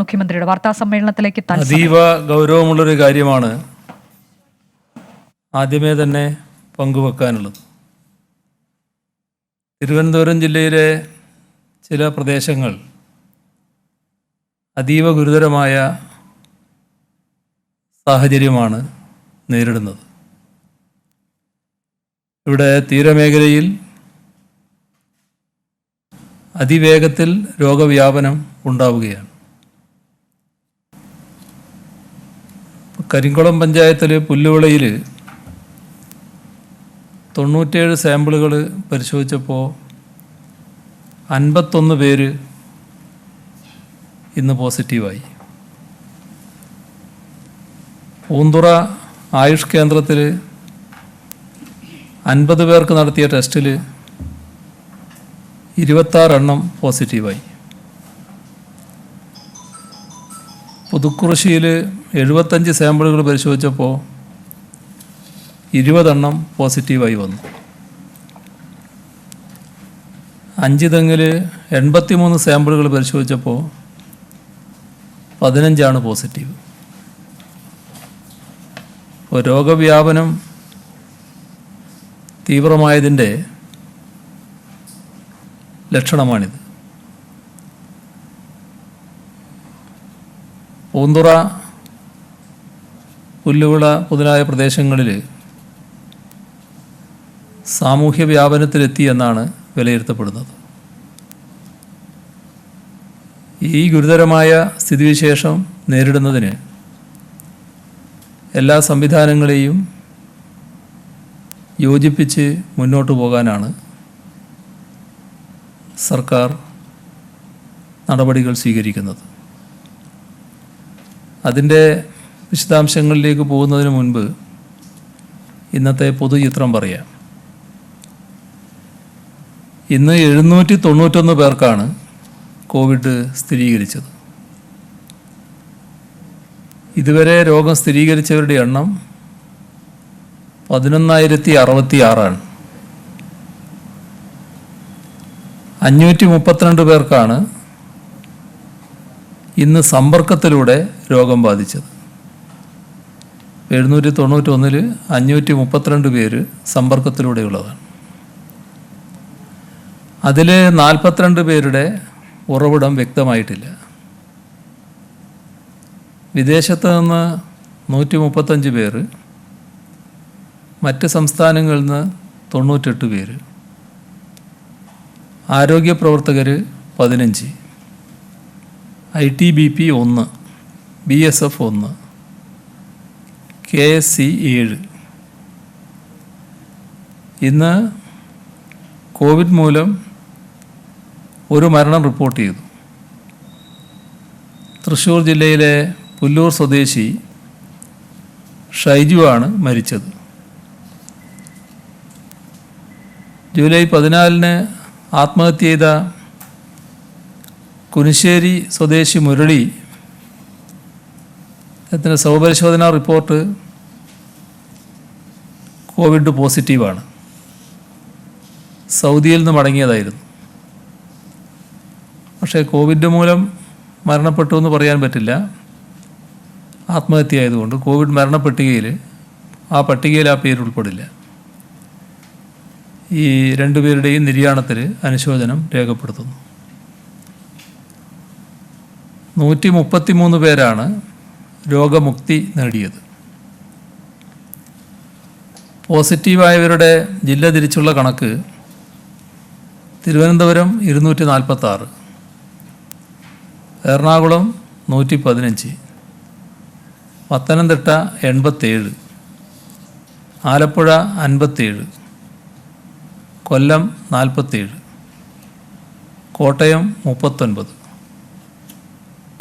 മുഖ്യമന്ത്രിയുടെ വാർത്താ സമ്മേളനത്തിലേക്ക് അതീവ ഗൗരവമുള്ളൊരു കാര്യമാണ് ആദ്യമേ തന്നെ പങ്കുവെക്കാനുള്ളത്. തിരുവനന്തപുരം ജില്ലയിലെ ചില പ്രദേശങ്ങൾ അതീവ ഗുരുതരമായ സാഹചര്യമാണ് നേരിടുന്നത്. ഇവിടെ തീരമേഖലയിൽ അതിവേഗത്തിൽ രോഗവ്യാപനം ഉണ്ടാവുകയാണ്. കരിങ്കുളം പഞ്ചായത്തിൽ പുല്ലുവിളയിൽ 97 സാമ്പിളുകൾ പരിശോധിച്ചപ്പോൾ 51 പേര് ഇന്ന് പോസിറ്റീവായി. പൂന്തുറ ആയുഷ് കേന്ദ്രത്തിൽ 50 പേർക്ക് നടത്തിയ ടെസ്റ്റിൽ 26 എണ്ണം പോസിറ്റീവായി. പുതുക്കുറിശ്ശിയിൽ 75 സാമ്പിളുകൾ പരിശോധിച്ചപ്പോൾ 20 എണ്ണം പോസിറ്റീവായി വന്നു. അഞ്ചുതെങ്ങിൽ 83 സാമ്പിളുകൾ പരിശോധിച്ചപ്പോൾ 15 പോസിറ്റീവ്. ഇപ്പോൾ രോഗവ്യാപനം തീവ്രമായതിൻ്റെ ലക്ഷണമാണിത്. പൂന്തുറ, പുല്ലുവിള മുതലായ പ്രദേശങ്ങളിൽ സാമൂഹ്യ വ്യാപനത്തിലെത്തി എന്നാണ് വിലയിരുത്തപ്പെടുന്നത്. ഈ ഗുരുതരമായ സ്ഥിതിവിശേഷം നേരിടുന്നതിന് എല്ലാ സംവിധാനങ്ങളെയും യോജിപ്പിച്ച് മുന്നോട്ട് പോകാനാണ് സർക്കാർ നടപടികൾ സ്വീകരിക്കുന്നത്. അതിൻ്റെ വിശദാംശങ്ങളിലേക്ക് പോകുന്നതിന് മുൻപ് ഇന്നത്തെ പൊതുചിത്രം പറയാം. ഇന്ന് 791 പേർക്കാണ് കോവിഡ് സ്ഥിരീകരിച്ചത്. ഇതുവരെ രോഗം സ്ഥിരീകരിച്ചവരുടെ എണ്ണം 11,066. 532 പേർക്കാണ് ഇന്ന് സമ്പർക്കത്തിലൂടെ രോഗം ബാധിച്ചത്. 791-ൽ 532 പേര് സമ്പർക്കത്തിലൂടെയുള്ളതാണ്. അതിൽ 42 പേരുടെ ഉറവിടം വ്യക്തമായിട്ടില്ല. വിദേശത്ത് നിന്ന് 135 പേര്, മറ്റ് സംസ്ഥാനങ്ങളിൽ നിന്ന് 98 പേര്, ആരോഗ്യ പ്രവർത്തകർ 15, ITBP 1, BSF 1, KSC 7. ഇന്ന് കോവിഡ് മൂലം ഒരു മരണം റിപ്പോർട്ട് ചെയ്തു. തൃശ്ശൂർ ജില്ലയിലെ പുല്ലൂർ സ്വദേശി ഷൈജു ആണ് മരിച്ചത്. ജൂലൈ 14 ആത്മഹത്യ ചെയ്ത കുനിശ്ശേരി സ്വദേശി മുരളി അദ്ദേഹത്തിൻ്റെ ശവപരിശോധനാ റിപ്പോർട്ട് കോവിഡ് പോസിറ്റീവാണ്. സൗദിയിൽ നിന്ന് മടങ്ങിയതായിരുന്നു. പക്ഷേ കോവിഡ് മൂലം മരണപ്പെട്ടു എന്ന് പറയാൻ പറ്റില്ല. ആത്മഹത്യ ആയതുകൊണ്ട് കോവിഡ് മരണപ്പട്ടികയിൽ ആ പേര് ഉൾപ്പെടില്ല. ഈ രണ്ടുപേരുടെയും നിര്യാണത്തിൽ അനുശോചനം രേഖപ്പെടുത്തുന്നു. 133 പേരാണ് രോഗമുക്തി നേടിയത്. പോസിറ്റീവായവരുടെ ജില്ല തിരിച്ചുള്ള കണക്ക്: തിരുവനന്തപുരം 246, എറണാകുളം 115, പത്തനംതിട്ട 87, ആലപ്പുഴ 57, കൊല്ലം 47, കോട്ടയം 39,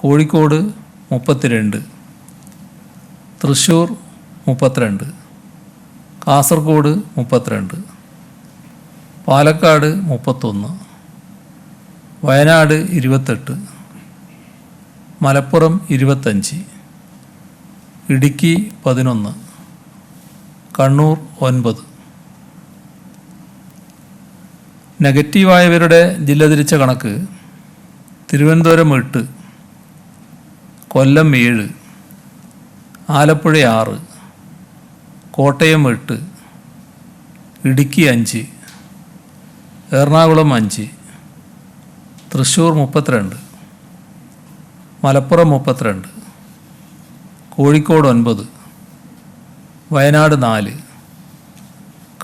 കോഴിക്കോട് 32, തൃശ്ശൂർ 32, കാസർഗോഡ് 32, പാലക്കാട് 31, വയനാട് 28, മലപ്പുറം 25, ഇടുക്കി 11, കണ്ണൂർ 9. നെഗറ്റീവായവരുടെ ജില്ല തിരിച്ച കണക്ക്: തിരുവനന്തപുരം 8, കൊല്ലം 7, ആലപ്പുഴ 6, കോട്ടയം 8, ഇടുക്കി 5, എറണാകുളം 5, തൃശ്ശൂർ 32, മലപ്പുറം 32, കോഴിക്കോട് 9, വയനാട് 4,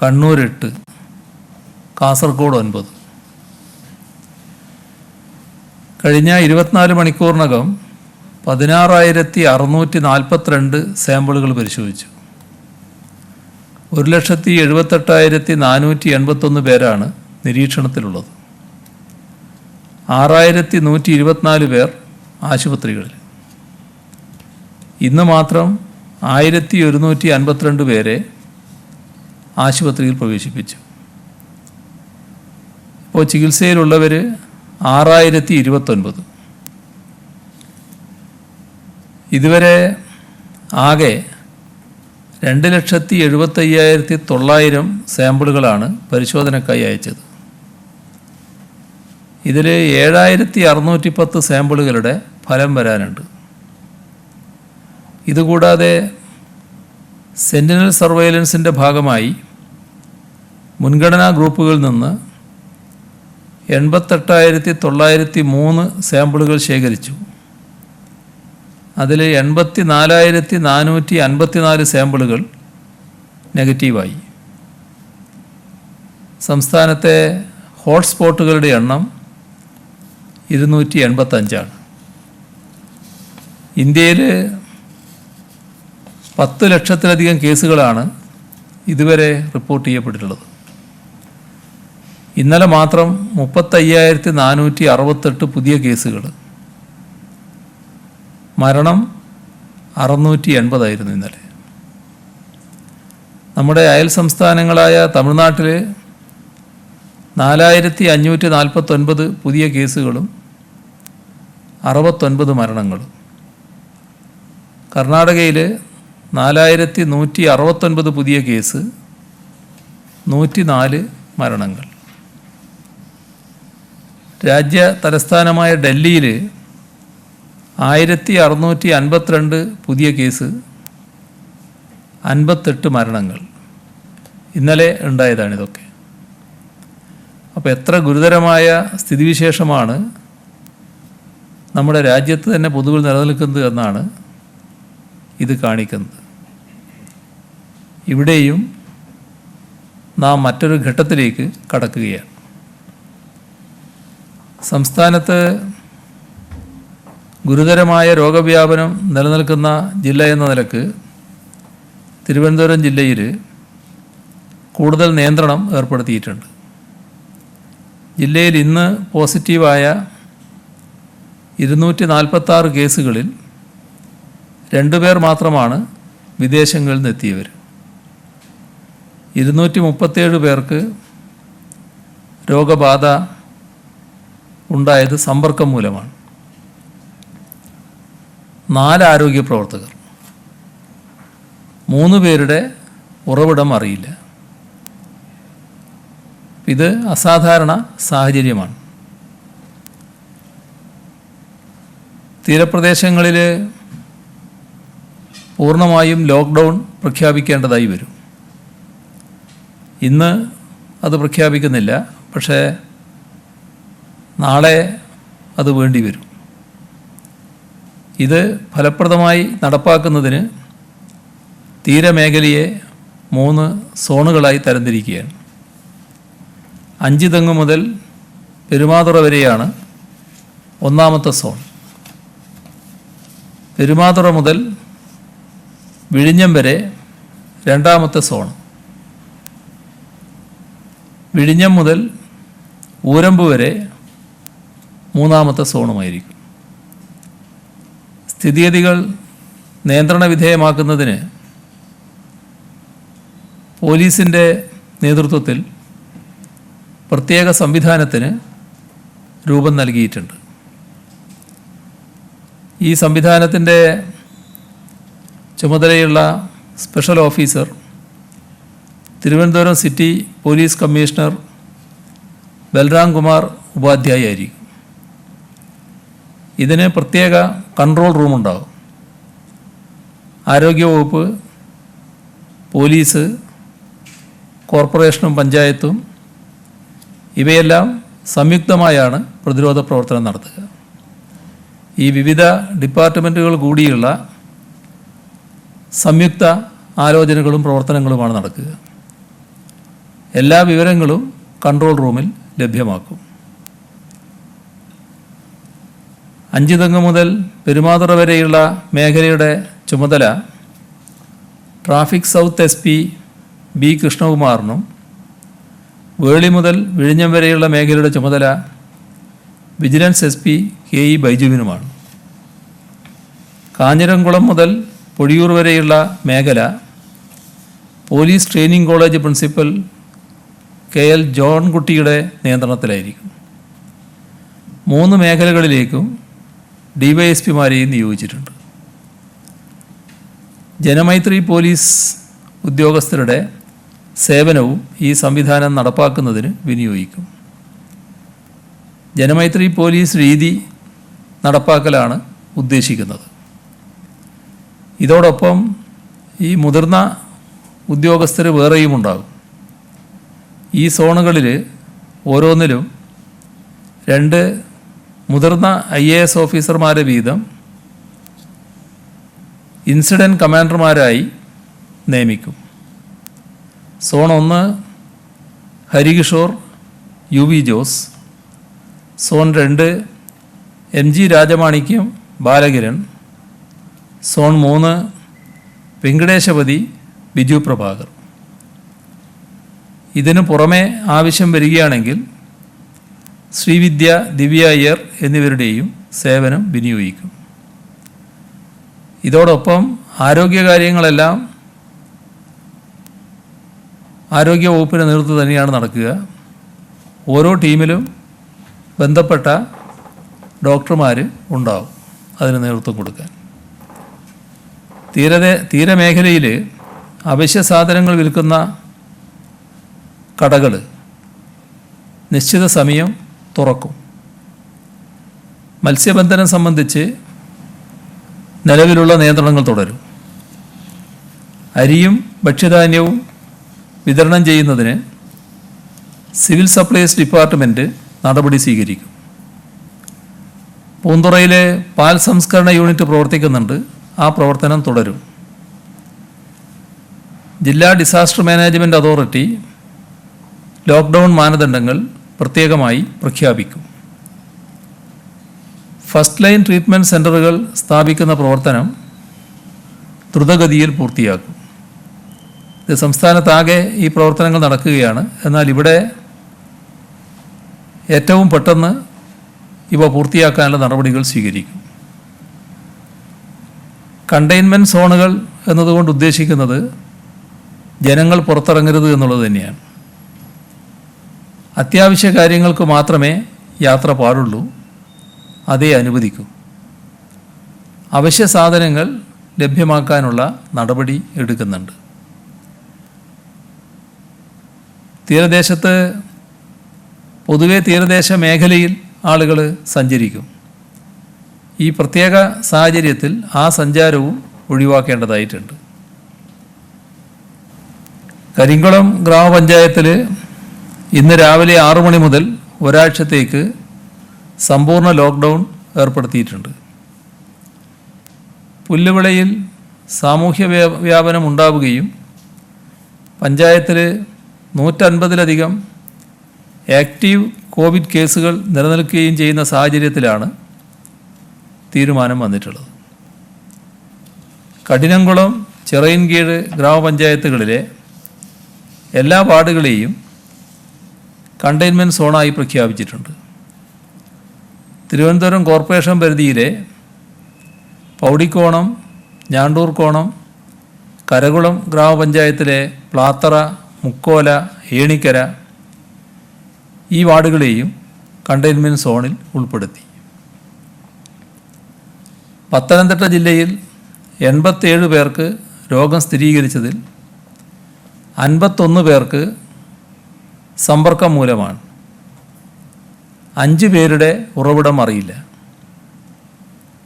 കണ്ണൂർ 8, കാസർഗോഡ് 9. കഴിഞ്ഞ 24 മണിക്കൂറിനകം 16,642 സാമ്പിളുകൾ പരിശോധിച്ചു. 1,78,481 പേരാണ് നിരീക്ഷണത്തിലുള്ളത്. 6,124 പേർ ആശുപത്രികളിൽ. ഇന്ന് മാത്രം 1,152 പേരെ ആശുപത്രിയിൽ പ്രവേശിപ്പിച്ചു. ഇപ്പോൾ ചികിത്സയിലുള്ളവർ 6,029. ഇതുവരെ ആകെ 2,75,900 സാമ്പിളുകളാണ് പരിശോധനയ്ക്കായി അയച്ചത്. ഇതിൽ 7,610 സാമ്പിളുകളുടെ ഫലം വരാനുണ്ട്. ഇതുകൂടാതെ സെന്റിനൽ സർവൈലൻസിൻ്റെ ഭാഗമായി മുൻഗണനാ ഗ്രൂപ്പുകളിൽ നിന്ന് 88,903 സാമ്പിളുകൾ ശേഖരിച്ചു. അതിൽ 84,454 സാമ്പിളുകൾ നെഗറ്റീവായി. സംസ്ഥാനത്തെ ഹോട്ട്സ്പോട്ടുകളുടെ എണ്ണം 285. ഇന്ത്യയിൽ 10 ലക്ഷത്തിലധികം കേസുകളാണ് ഇതുവരെ റിപ്പോർട്ട് ചെയ്യപ്പെട്ടിട്ടുള്ളത്. ഇന്നലെ മാത്രം 35,468 പുതിയ കേസുകൾ. മരണം 680 ഇന്നലെ. നമ്മുടെ അയൽ സംസ്ഥാനങ്ങളായ തമിഴ്നാട്ടിൽ 4,549 പുതിയ കേസുകളും 69 മരണങ്ങളും. കർണാടകയിൽ 4,169 പുതിയ കേസ്, 104 മരണങ്ങൾ. രാജ്യ തലസ്ഥാനമായ ഡൽഹിയിൽ 1,652 പുതിയ കേസ്, 58 മരണങ്ങൾ. ഇന്നലെ ഉണ്ടായതാണിതൊക്കെ. അപ്പോൾ എത്ര ഗുരുതരമായ സ്ഥിതിവിശേഷമാണ് നമ്മുടെ രാജ്യത്ത് തന്നെ പൊതുവിൽ നിലനിൽക്കുന്നത് എന്നാണ് ഇത് കാണിക്കുന്നത്. ഇവിടെയും നാം മറ്റൊരു ഘട്ടത്തിലേക്ക് കടക്കുകയാണ്. സംസ്ഥാനത്ത് ഗുരുതരമായ രോഗവ്യാപനം നിലനിൽക്കുന്ന ജില്ല എന്ന നിലക്ക് തിരുവനന്തപുരം ജില്ലയിൽ കൂടുതൽ നിയന്ത്രണം ഏർപ്പെടുത്തിയിട്ടുണ്ട്. ജില്ലയിൽ ഇന്ന് പോസിറ്റീവായ 246 കേസുകളിൽ 2 പേർ മാത്രമാണ് വിദേശങ്ങളിൽ നിന്നെത്തിയവർ. 237 പേർക്ക് രോഗബാധ ഉണ്ടായത് സമ്പർക്കം മൂലമാണ്. 4 ആരോഗ്യ പ്രവർത്തകർ, 3 പേരുടെ ഉറവിടം അറിയില്ല. ഇത് അസാധാരണ സാഹചര്യമാണ്. തീരപ്രദേശങ്ങളിൽ പൂർണ്ണമായും ലോക്ക്ഡൗൺ പ്രഖ്യാപിക്കേണ്ടതായി വരും. ഇന്ന് അത് പ്രഖ്യാപിക്കുന്നില്ല, പക്ഷേ നാളെ അത് വേണ്ടി വരും. ഇത് ഫലപ്രദമായി നടപ്പാക്കുന്നതിന് തീരമേഖലയെ 3 സോണുകളായി തരംതിരിക്കുകയാണ്. അഞ്ചുതെങ്ങ് മുതൽ പെരുമാതുറ വരെയാണ് ഒന്നാമത്തെ സോൺ. പെരുമാതുറ മുതൽ വിഴിഞ്ഞം വരെ രണ്ടാമത്തെ സോൺ. വിഴിഞ്ഞം മുതൽ ഊരമ്പ് വരെ മൂന്നാമത്തെ സോണുമായിരിക്കും. സ്ഥിതിഗതികൾ നിയന്ത്രണ വിധേയമാക്കുന്നതിന് പോലീസിൻ്റെ നേതൃത്വത്തിൽ പ്രത്യേക സംവിധാനത്തിന് രൂപം നൽകിയിട്ടുണ്ട്. ഈ സംവിധാനത്തിൻ്റെ ചുമതലയുള്ള special officer Thiruvananthapuram city police commissioner Balram Kumar Upadhyaya ആയിരിക്കും. ഇതിന് പ്രത്യേക കൺട്രോൾ റൂമുണ്ടാകും. ആരോഗ്യവകുപ്പ്, പോലീസ്, കോർപ്പറേഷനും പഞ്ചായത്തും ഇവയെല്ലാം സംയുക്തമായാണ് പ്രതിരോധ പ്രവർത്തനം നടത്തുക. ഈ വിവിധ ഡിപ്പാർട്ട്മെൻറ്റുകൾ കൂടിയുള്ള സംയുക്ത ആലോചനകളും പ്രവർത്തനങ്ങളുമാണ് നടക്കുക. എല്ലാ വിവരങ്ങളും കൺട്രോൾ റൂമിൽ ലഭ്യമാക്കും. അഞ്ചുതെങ്ങ് മുതൽ പെരുമാതുറ വരെയുള്ള മേഖലയുടെ ചുമതല ട്രാഫിക് സൗത്ത് SP B കൃഷ്ണകുമാറിനും വേളി മുതൽ വിഴിഞ്ഞം വരെയുള്ള മേഖലയുടെ ചുമതല വിജിലൻസ് SP KE ബൈജുവിനുമാണ്. കാഞ്ഞിരംകുളം മുതൽ പൊഴിയൂർ വരെയുള്ള മേഖല police training college principal KL ജോൺകുട്ടിയുടെ നിയന്ത്രണത്തിലായിരിക്കും. 3 മേഖലകളിലേക്കും DYSPമാരെയും നിയോഗിച്ചിട്ടുണ്ട്. ജനമൈത്രി പോലീസ് ഉദ്യോഗസ്ഥരുടെ സേവനവും ഈ സംവിധാനം നടപ്പാക്കുന്നതിന് വിനിയോഗിക്കും. ജനമൈത്രി പോലീസ് രീതി നടപ്പാക്കലാണ് ഉദ്ദേശിക്കുന്നത്. ഇതോടൊപ്പം ഈ മുതിർന്ന ഉദ്യോഗസ്ഥർ വേറെയും ഉണ്ടാകും. ഈ സോണുകളിൽ ഓരോന്നിലും 2 മുതിർന്ന IAS ഓഫീസർമാരെ വീതം ഇൻസിഡൻറ്റ് കമാൻഡർമാരായി നിയമിക്കും. Zone 1 Harikishore UV Jose, zone 2 MG Rajamanickam Balakiran, zone 3 Venkatesapathy Biju Prabhakar. ഇതിനു പുറമെ ആവശ്യം വരികയാണെങ്കിൽ ശ്രീവിദ്യ, ദിവ്യ അയ്യർ എന്നിവരുടെയും സേവനം വിനിയോഗിക്കും. ഇതോടൊപ്പം ആരോഗ്യകാര്യങ്ങളെല്ലാം ആരോഗ്യവകുപ്പിൻ്റെ നേതൃത്വം തന്നെയാണ് നടക്കുക. ഓരോ ടീമിലും ബന്ധപ്പെട്ട ഡോക്ടർമാർ ഉണ്ടാവും അതിന് നേതൃത്വം കൊടുക്കാൻ. തീരമേഖലയിൽ അവശ്യ സാധനങ്ങൾ വിൽക്കുന്ന കടകൾ നിശ്ചിത സമയം തുറക്കും. മത്സ്യബന്ധനം സംബന്ധിച്ച് നിലവിലുള്ള നിയന്ത്രണങ്ങൾ തുടരും. അരിയും ഭക്ഷ്യധാന്യവും വിതരണം ചെയ്യുന്നതിന് സിവിൽ സപ്ലൈസ് ഡിപ്പാർട്ട്മെൻറ്റ് നടപടി സ്വീകരിക്കും. പൂന്തുറയിലെ പാൽ സംസ്കരണ യൂണിറ്റ് പ്രവർത്തിക്കുന്നുണ്ട്. ആ പ്രവർത്തനം തുടരും. ജില്ലാ ഡിസാസ്റ്റർ മാനേജ്മെൻറ്റ് അതോറിറ്റി ലോക്ക്ഡൗൺ മാനദണ്ഡങ്ങൾ പ്രത്യേകമായി പ്രഖ്യാപിക്കും. ഫസ്റ്റ് ലൈൻ ട്രീറ്റ്മെൻറ്റ് സെൻ്ററുകൾ സ്ഥാപിക്കുന്ന പ്രവർത്തനം ദ്രുതഗതിയിൽ പൂർത്തിയാക്കും. ഇത് സംസ്ഥാനത്താകെ ഈ പ്രവർത്തനങ്ങൾ നടക്കുകയാണ്. എന്നാൽ ഇവിടെ ഏറ്റവും പെട്ടെന്ന് ഇവ പൂർത്തിയാക്കാനുള്ള നടപടികൾ സ്വീകരിക്കും. കണ്ടെയ്ൻമെൻറ്റ് സോണുകൾ എന്നതുകൊണ്ട് ഉദ്ദേശിക്കുന്നത് ജനങ്ങൾ പുറത്തിറങ്ങരുത് എന്നുള്ളത് തന്നെയാണ്. അത്യാവശ്യ കാര്യങ്ങൾക്ക് മാത്രമേ യാത്ര പാടുള്ളൂ, അതേ അനുവദിക്കൂ. അവശ്യ സാധനങ്ങൾ ലഭ്യമാക്കാനുള്ള നടപടി എടുക്കുന്നുണ്ട്. തീരദേശത്ത് പൊതുവെ തീരദേശ മേഖലയിൽ ആളുകൾ സഞ്ചരിക്കും. ഈ പ്രത്യേക സാഹചര്യത്തിൽ ആ സഞ്ചാരവും ഒഴിവാക്കേണ്ടതായിട്ടുണ്ട്. കരിങ്കുളം ഗ്രാമപഞ്ചായത്തിൽ ഇന്ന് രാവിലെ 6 മണി മുതൽ ഒരാഴ്ചത്തേക്ക് സമ്പൂർണ്ണ ലോക്ക്ഡൗൺ ഏർപ്പെടുത്തിയിട്ടുണ്ട്. പുല്ലുവിളയിൽ സാമൂഹ്യ വ്യാപനം ഉണ്ടാവുകയും പഞ്ചായത്തിൽ 150-ലധികം ആക്റ്റീവ് കോവിഡ് കേസുകൾ നിലനിൽക്കുകയും ചെയ്യുന്ന സാഹചര്യത്തിലാണ് തീരുമാനം വന്നിട്ടുള്ളത്. കഠിനംകുളം, ചിറയിൻകീഴ് ഗ്രാമപഞ്ചായത്തുകളിലെ എല്ലാ വാർഡുകളെയും കണ്ടെയ്ൻമെൻറ്റ് സോണായി പ്രഖ്യാപിച്ചിട്ടുണ്ട്. തിരുവനന്തപുരം കോർപ്പറേഷൻ പരിധിയിലെ പൗടിക്കോണം, ഞാണ്ടൂർക്കോണം, കരകുളം ഗ്രാമപഞ്ചായത്തിലെ പ്ലാത്തറ, മുക്കോല, ഏണിക്കര ഈ വാർഡുകളെയും കണ്ടെയ്ൻമെൻറ്റ് സോണിൽ ഉൾപ്പെടുത്തി. പത്തനംതിട്ട ജില്ലയിൽ 87 പേർക്ക് രോഗം സ്ഥിരീകരിച്ചതിൽ 51 പേർക്ക് സമ്പർക്കം മൂലമാണ്. 5 പേരുടെ ഉറവിടം അറിയില്ല.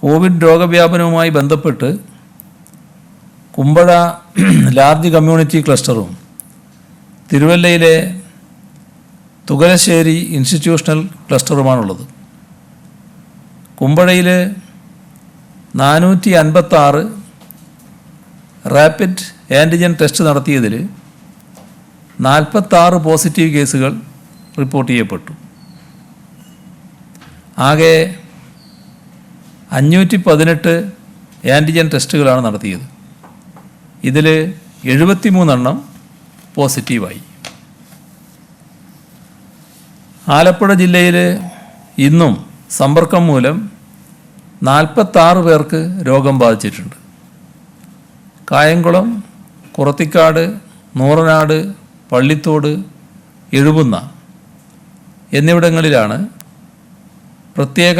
കോവിഡ് രോഗവ്യാപനവുമായി ബന്ധപ്പെട്ട് കുമ്പഴ ലാർജ് കമ്മ്യൂണിറ്റി ക്ലസ്റ്ററും തിരുവല്ലയിലെ തുകലശ്ശേരി ഇൻസ്റ്റിറ്റ്യൂഷണൽ ക്ലസ്റ്ററുമാണുള്ളത്. കുമ്പഴയിൽ 456 റാപ്പിഡ് ആൻറ്റിജൻ ടെസ്റ്റ് നടത്തിയതിൽ 46 പോസിറ്റീവ് കേസുകൾ റിപ്പോർട്ട് ചെയ്യപ്പെട്ടു. ആകെ 518 ആൻറ്റിജൻ ടെസ്റ്റുകളാണ് നടത്തിയത്. ഇതിൽ 73 പോസിറ്റീവായി. ആലപ്പുഴ ജില്ലയിൽ ഇന്നും സമ്പർക്കം മൂലം 46 പേർക്ക് രോഗം ബാധിച്ചിട്ടുണ്ട്. കായംകുളം, കുറത്തിക്കാട്, നൂറനാട്, പള്ളിത്തോട്, എഴുപുന്ന എന്നിവിടങ്ങളിലാണ് പ്രത്യേക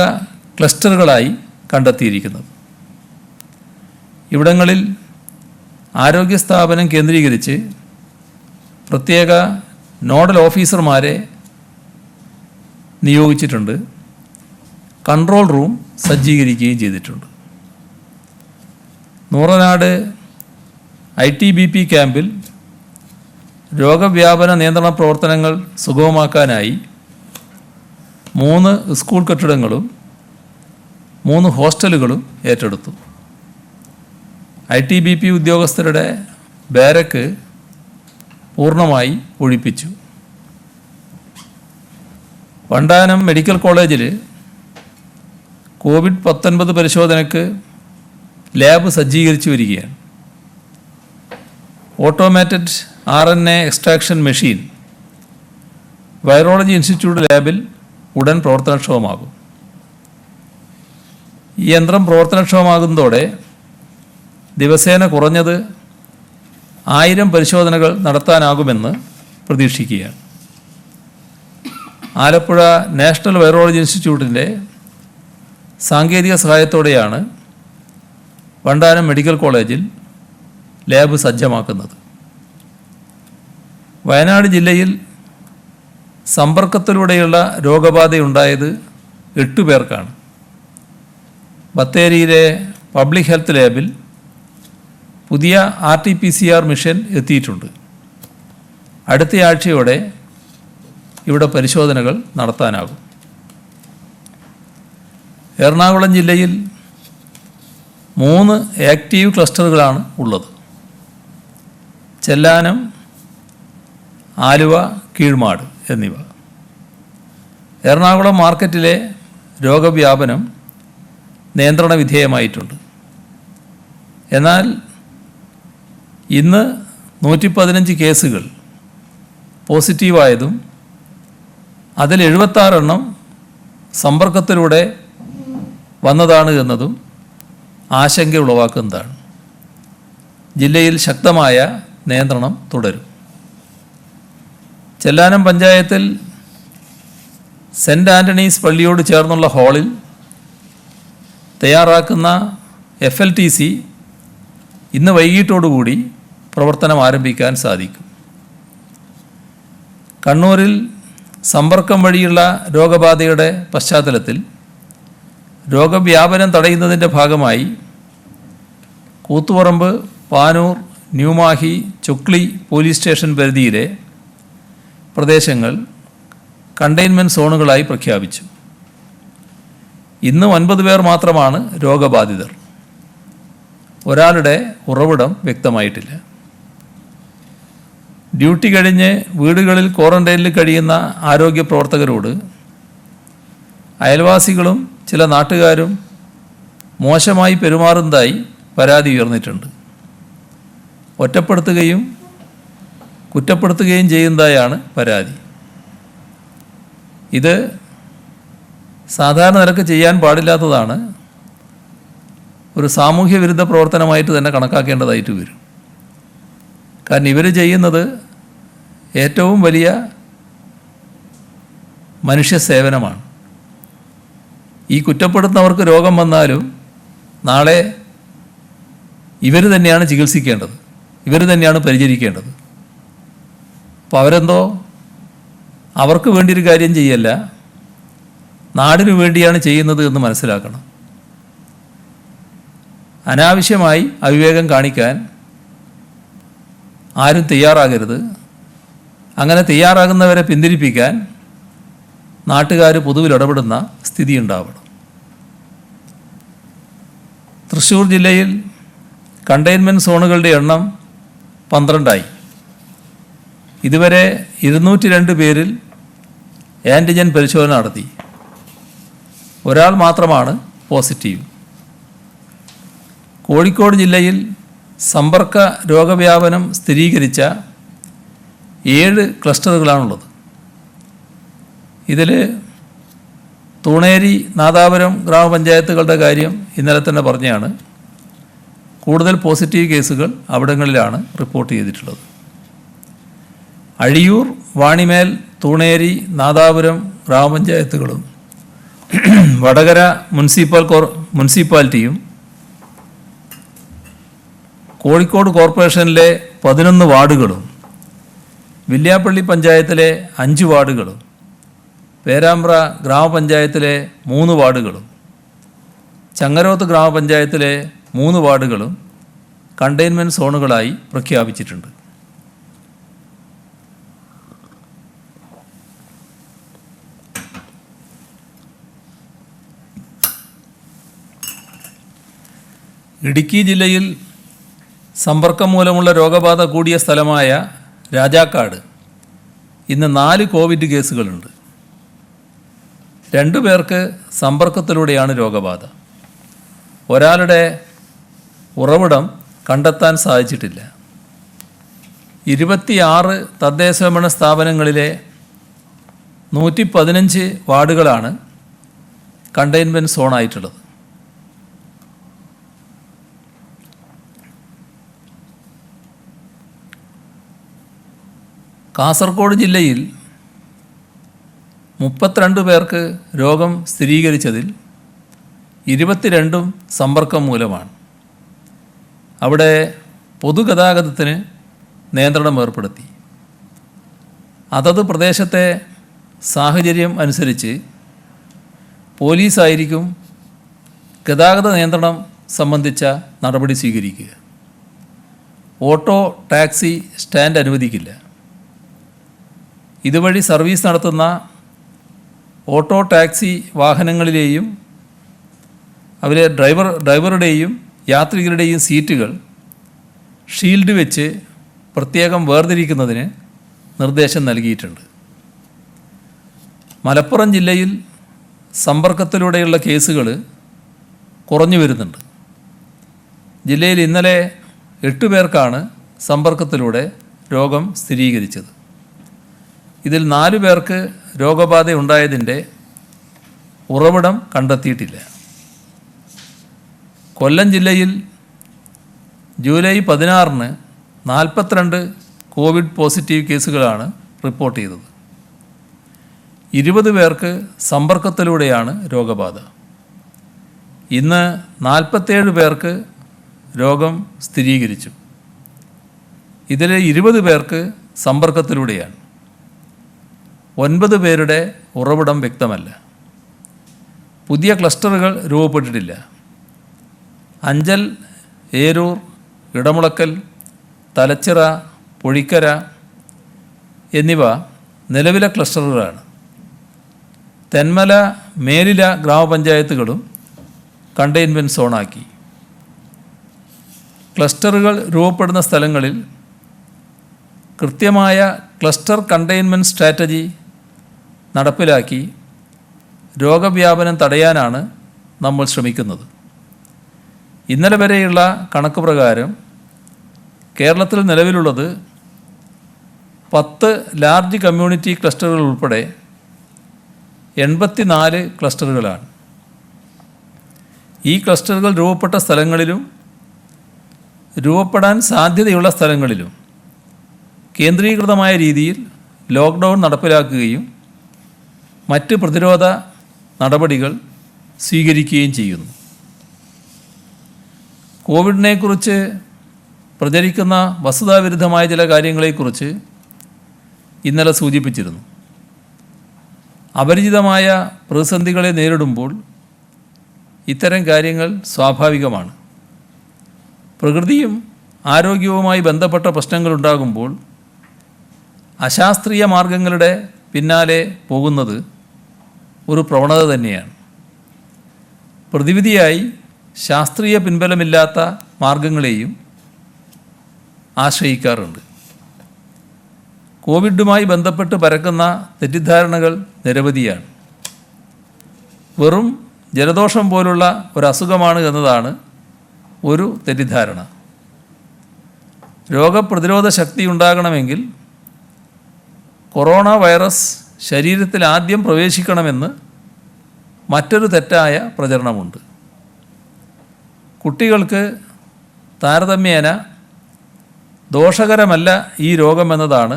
ക്ലസ്റ്ററുകളായി കണ്ടെത്തിയിരിക്കുന്നത്. ഇവിടങ്ങളിൽ ആരോഗ്യ സ്ഥാപനം കേന്ദ്രീകരിച്ച് പ്രത്യേക നോഡൽ ഓഫീസർമാരെ നിയോഗിച്ചിട്ടുണ്ട്. കൺട്രോൾ റൂം സജ്ജീകരിക്കുകയും ചെയ്തിട്ടുണ്ട്. നൂറനാട് ITBP ക്യാമ്പിൽ രോഗവ്യാപന നിയന്ത്രണ പ്രവർത്തനങ്ങൾ സുഗമമാക്കാനായി 3 സ്കൂൾ കെട്ടിടങ്ങളും 3 ഹോസ്റ്റലുകളും ഏറ്റെടുത്തു. ITBP ഉദ്യോഗസ്ഥരുടെ ബാരക്ക് പൂർണ്ണമായി ഒഴിപ്പിച്ചു. വണ്ടാനം മെഡിക്കൽ കോളേജിൽ COVID-19 പരിശോധനയ്ക്ക് ലാബ് സജ്ജീകരിച്ചു വരികയാണ്. Automated RNA extraction machine virology institute ലാബിൽ ഉടൻ പ്രവർത്തനക്ഷമമാകും. ഈ യന്ത്രം പ്രവർത്തനക്ഷമമാകുന്നതോടെ ദിവസേന കുറഞ്ഞത് 1000 പരിശോധനകൾ നടത്താനാകുമെന്ന് പ്രതീക്ഷിക്കുകയാണ്. ആലപ്പുഴ നാഷണൽ വൈറോളജി ഇൻസ്റ്റിറ്റ്യൂട്ടിൻ്റെ സാങ്കേതിക സഹായത്തോടെയാണ് വണ്ടാനം മെഡിക്കൽ കോളേജിൽ ലാബ് സജ്ജമാക്കുന്നത്. വയനാട് ജില്ലയിൽ സമ്പർക്കത്തിലൂടെയുള്ള രോഗബാധയുണ്ടായത് 8 പേർക്കാണ്. ബത്തേരിയിലെ പബ്ലിക് ഹെൽത്ത് ലാബിൽ പുതിയ RT-PCR മിഷൻ എത്തിയിട്ടുണ്ട്. അടുത്തയാഴ്ചയോടെ ഇവിടെ പരിശോധനകൾ നടത്താനാകും. എറണാകുളം ജില്ലയിൽ 3 ആക്റ്റീവ് ക്ലസ്റ്ററുകളാണ് ഉള്ളത്. ചെല്ലാനം, ആലുവ, കീഴ്മാട് എന്നിവ. എറണാകുളം മാർക്കറ്റിലെ രോഗവ്യാപനം നിയന്ത്രണ വിധേയമായിട്ടുണ്ട്. എന്നാൽ ഇന്ന് 115 കേസുകൾ പോസിറ്റീവായതും അതിൽ 76 സമ്പർക്കത്തിലൂടെ വന്നതാണ് എന്നതും ആശങ്ക ഉളവാക്കുന്നതാണ്. ജില്ലയിൽ ശക്തമായ നിയന്ത്രണം തുടരും. ചെല്ലാനം പഞ്ചായത്തിൽ സെൻറ്റ് ആൻ്റണീസ് പള്ളിയോട് ചേർന്നുള്ള ഹാളിൽ തയ്യാറാക്കുന്ന FLTC ഇന്ന് വൈകിട്ടോടുകൂടി പ്രവർത്തനം ആരംഭിക്കാൻ സാധിക്കും. കണ്ണൂരിൽ സമ്പർക്കം വഴിയുള്ള രോഗബാധയുടെ പശ്ചാത്തലത്തിൽ രോഗവ്യാപനം തടയുന്നതിൻ്റെ ഭാഗമായി കൂത്തുപറമ്പ്, പാനൂർ, ന്യൂമാഹി, ചൊക്ലി പോലീസ് സ്റ്റേഷൻ പരിധിയിലെ പ്രദേശങ്ങൾ കണ്ടെയ്ൻമെൻറ്റ് സോണുകളായി പ്രഖ്യാപിച്ചു. ഇന്ന് 9 പേർ മാത്രമാണ് രോഗബാധിതർ. ഒരാളുടെ ഉറവിടം വ്യക്തമായിട്ടില്ല. ഡ്യൂട്ടി കഴിഞ്ഞ് വീടുകളിൽ ക്വാറന്റൈനിൽ കഴിയുന്ന ആരോഗ്യ പ്രവർത്തകരോട് അയൽവാസികളും ചില നാട്ടുകാരും മോശമായി പെരുമാറുന്നതായി പരാതി ഉയർന്നിട്ടുണ്ട്. ഒറ്റപ്പെടുത്തുകയും കുറ്റപ്പെടുത്തുകയും ചെയ്യുന്നതായാണ് പരാതി. ഇത് സാധാരണ നിലക്ക് ചെയ്യാൻ പാടില്ലാത്തതാണ്. ഒരു സാമൂഹ്യ വിരുദ്ധ പ്രവർത്തനമായിട്ട് തന്നെ കണക്കാക്കേണ്ടതായിട്ട് വരും. കാരണം ഇവർ ചെയ്യുന്നത് ഏറ്റവും വലിയ മനുഷ്യ സേവനമാണ്. ഈ കുറ്റപ്പെടുത്തുന്നവർക്ക് രോഗം വന്നാലും നാളെ ഇവർ തന്നെയാണ് ചികിത്സിക്കേണ്ടത്, ഇവർ തന്നെയാണ് പരിചരിക്കേണ്ടത്. അപ്പോൾ അവരെന്തോ അവർക്ക് വേണ്ടിയൊരു കാര്യം ചെയ്യല്ല, നാടിനു വേണ്ടിയാണ് ചെയ്യുന്നത് എന്ന് മനസ്സിലാക്കണം. അനാവശ്യമായി അവിവേകം കാണിക്കാൻ ആരും തയ്യാറാകരുത്. അങ്ങനെ തയ്യാറാകുന്നവരെ പിന്തിരിപ്പിക്കാൻ നാട്ടുകാർ പൊതുവിൽ ഇടപെടുന്ന സ്ഥിതി ഉണ്ടാവണം. തൃശ്ശൂർ ജില്ലയിൽ കണ്ടെയ്ൻമെൻറ്റ് സോണുകളുടെ എണ്ണം 12ആയി. ഇതുവരെ 202 പേരിൽ ആൻറ്റിജൻ പരിശോധന നടത്തി. ഒരാൾ മാത്രമാണ് പോസിറ്റീവ്. കോഴിക്കോട് ജില്ലയിൽ സമ്പർക്ക രോഗവ്യാപനം സ്ഥിരീകരിച്ച 7 ക്ലസ്റ്ററുകളാണുള്ളത്. ഇതിൽ തൂണേരി, നാദാപുരം ഗ്രാമപഞ്ചായത്തുകളുടെ കാര്യം ഇന്നലെ തന്നെ പറഞ്ഞാണ്. കൂടുതൽ പോസിറ്റീവ് കേസുകൾ അവിടങ്ങളിലാണ് റിപ്പോർട്ട് ചെയ്തിട്ടുള്ളത്. അഴിയൂർ, വാണിമേൽ, തൂണേരി, നാദാപുരം ഗ്രാമപഞ്ചായത്തുകളും വടകര മുനിസിപ്പാലിറ്റിയും കോഴിക്കോട് കോർപ്പറേഷനിലെ 11 വാർഡുകളും വില്യാപ്പള്ളി പഞ്ചായത്തിലെ 5 വാർഡുകളും പേരാമ്പ്ര ഗ്രാമപഞ്ചായത്തിലെ 3 വാർഡുകളും ചങ്ങരോത്ത് ഗ്രാമപഞ്ചായത്തിലെ 3 വാർഡുകളും കണ്ടെയ്ൻമെൻറ്റ് സോണുകളായി പ്രഖ്യാപിച്ചിട്ടുണ്ട്. ഇടുക്കി ജില്ലയിൽ സമ്പർക്കം മൂലമുള്ള രോഗബാധ കൂടിയ സ്ഥലമായ രാജാക്കാട് ഇന്ന് 4 കോവിഡ് കേസുകളുണ്ട്. 2 പേർക്ക് സമ്പർക്കത്തിലൂടെയാണ് രോഗബാധ. ഒരാളുടെ ഉറവിടം കണ്ടെത്താൻ സാധിച്ചിട്ടില്ല. 26 തദ്ദേശഭരണ സ്ഥാപനങ്ങളിലെ 115 വാർഡുകളാണ് കണ്ടെയ്ൻമെൻറ്റ് സോണായിട്ടുള്ളത്. കാസർഗോഡ് ജില്ലയിൽ 32 പേർക്ക് രോഗം സ്ഥിരീകരിച്ചതിൽ 22ഉം സമ്പർക്കം മൂലമാണ്. അവിടെ പൊതുഗതാഗതത്തിന് നിയന്ത്രണം ഏർപ്പെടുത്തി. അതത് പ്രദേശത്തെ സാഹചര്യം അനുസരിച്ച് പോലീസായിരിക്കും ഗതാഗത നിയന്ത്രണം സംബന്ധിച്ച നടപടി സ്വീകരിക്കുക. ഓട്ടോ, ടാക്സി സ്റ്റാൻഡ് അനുവദിക്കില്ല. ഇതുവഴി സർവീസ് നടത്തുന്ന ഓട്ടോ, ടാക്സി വാഹനങ്ങളിലെയും അവരെ ഡ്രൈവറുടെയും യാത്രികരുടെയും സീറ്റുകൾ ഷീൽഡ് വെച്ച് പ്രത്യേകം വേർതിരിക്കുന്നതിന് നിർദ്ദേശം നൽകിയിട്ടുണ്ട്. മലപ്പുറം ജില്ലയിൽ സമ്പർക്കത്തിലൂടെയുള്ള കേസുകൾ കുറഞ്ഞു വരുന്നുണ്ട്. ജില്ലയിൽ ഇന്നലെ 8 പേർക്കാണ് സമ്പർക്കത്തിലൂടെ രോഗം സ്ഥിരീകരിച്ചത്. ഇതിൽ 4 പേർക്ക് രോഗബാധ ഉണ്ടായതിൻ്റെ ഉറവിടം കണ്ടെത്തിയിട്ടില്ല. കൊല്ലം ജില്ലയിൽ ജൂലൈ 16-ന് 42 കോവിഡ് പോസിറ്റീവ് കേസുകളാണ് റിപ്പോർട്ട് ചെയ്തത്. 20 പേർക്ക് സമ്പർക്കത്തിലൂടെയാണ് രോഗബാധ. ഇന്ന് 47 പേർക്ക് രോഗം സ്ഥിരീകരിച്ചു. ഇതിൽ 20 പേർക്ക് സമ്പർക്കത്തിലൂടെയാണ്. 9 പേരുടെ ഉറവിടം വ്യക്തമല്ല. പുതിയ ക്ലസ്റ്ററുകൾ രൂപപ്പെട്ടിട്ടില്ല. അഞ്ചൽ, ഏരൂർ, ഇടമുളക്കൽ, തലച്ചിറ, പൊഴിക്കര എന്നിവ നിലവിലെ ക്ലസ്റ്ററുകളാണ്. തെന്മല, മേലില ഗ്രാമപഞ്ചായത്തുകളും കണ്ടെയ്ൻമെൻറ്റ് സോണാക്കി. ക്ലസ്റ്ററുകൾ രൂപപ്പെടുന്ന സ്ഥലങ്ങളിൽ കൃത്യമായ ക്ലസ്റ്റർ കണ്ടെയ്ൻമെൻറ്റ് സ്ട്രാറ്റജി നടപ്പിലാക്കി രോഗവ്യാപനം തടയാനാണ് നമ്മൾ ശ്രമിക്കുന്നത്. ഇന്നലെ വരെയുള്ള കണക്ക് പ്രകാരം കേരളത്തിൽ നിലവിലുള്ളത് 10 ലാർജ് കമ്മ്യൂണിറ്റി ക്ലസ്റ്ററുകൾ ഉൾപ്പെടെ 84 ക്ലസ്റ്ററുകളാണ്. ഈ ക്ലസ്റ്ററുകൾ രൂപപ്പെട്ട സ്ഥലങ്ങളിലും രൂപപ്പെടാൻ സാധ്യതയുള്ള സ്ഥലങ്ങളിലും കേന്ദ്രീകൃതമായ രീതിയിൽ ലോക്ക്ഡൗൺ നടപ്പിലാക്കുകയും മറ്റ് പ്രതിരോധ നടപടികൾ സ്വീകരിക്കുകയും ചെയ്യുന്നു. കോവിഡിനെക്കുറിച്ച് പ്രചരിക്കുന്ന വസ്തുതാവിരുദ്ധമായ ചില കാര്യങ്ങളെക്കുറിച്ച് ഇന്നലെ സൂചിപ്പിച്ചിരുന്നു. അപരിചിതമായ പ്രതിസന്ധികളെ നേരിടുമ്പോൾ ഇത്തരം കാര്യങ്ങൾ സ്വാഭാവികമാണ്. പ്രകൃതിയും ആരോഗ്യവുമായി ബന്ധപ്പെട്ട പ്രശ്നങ്ങളുണ്ടാകുമ്പോൾ അശാസ്ത്രീയ മാർഗങ്ങളുടെ പിന്നാലെ പോകുന്നത് ഒരു പ്രവണത തന്നെയാണ്. പ്രതിവിധിയായി ശാസ്ത്രീയ പിൻബലമില്ലാത്ത മാർഗങ്ങളെയും ആശ്രയിക്കാറുണ്ട്. കോവിഡുമായി ബന്ധപ്പെട്ട് പരക്കുന്ന തെറ്റിദ്ധാരണകൾ നിരവധിയാണ്. വെറും ജലദോഷം പോലുള്ള ഒരു അസുഖമാണ് എന്നതാണ് ഒരു തെറ്റിദ്ധാരണ. രോഗപ്രതിരോധ ശക്തി ഉണ്ടാകണമെങ്കിൽ കൊറോണ വൈറസ് ശരീരത്തിൽ ആദ്യം പ്രവേശിക്കണമെന്ന് മറ്റൊരു തെറ്റായ പ്രചരണമുണ്ട്. കുട്ടികൾക്ക് താരതമ്യേന ദോഷകരമല്ല ഈ രോഗമെന്നതാണ്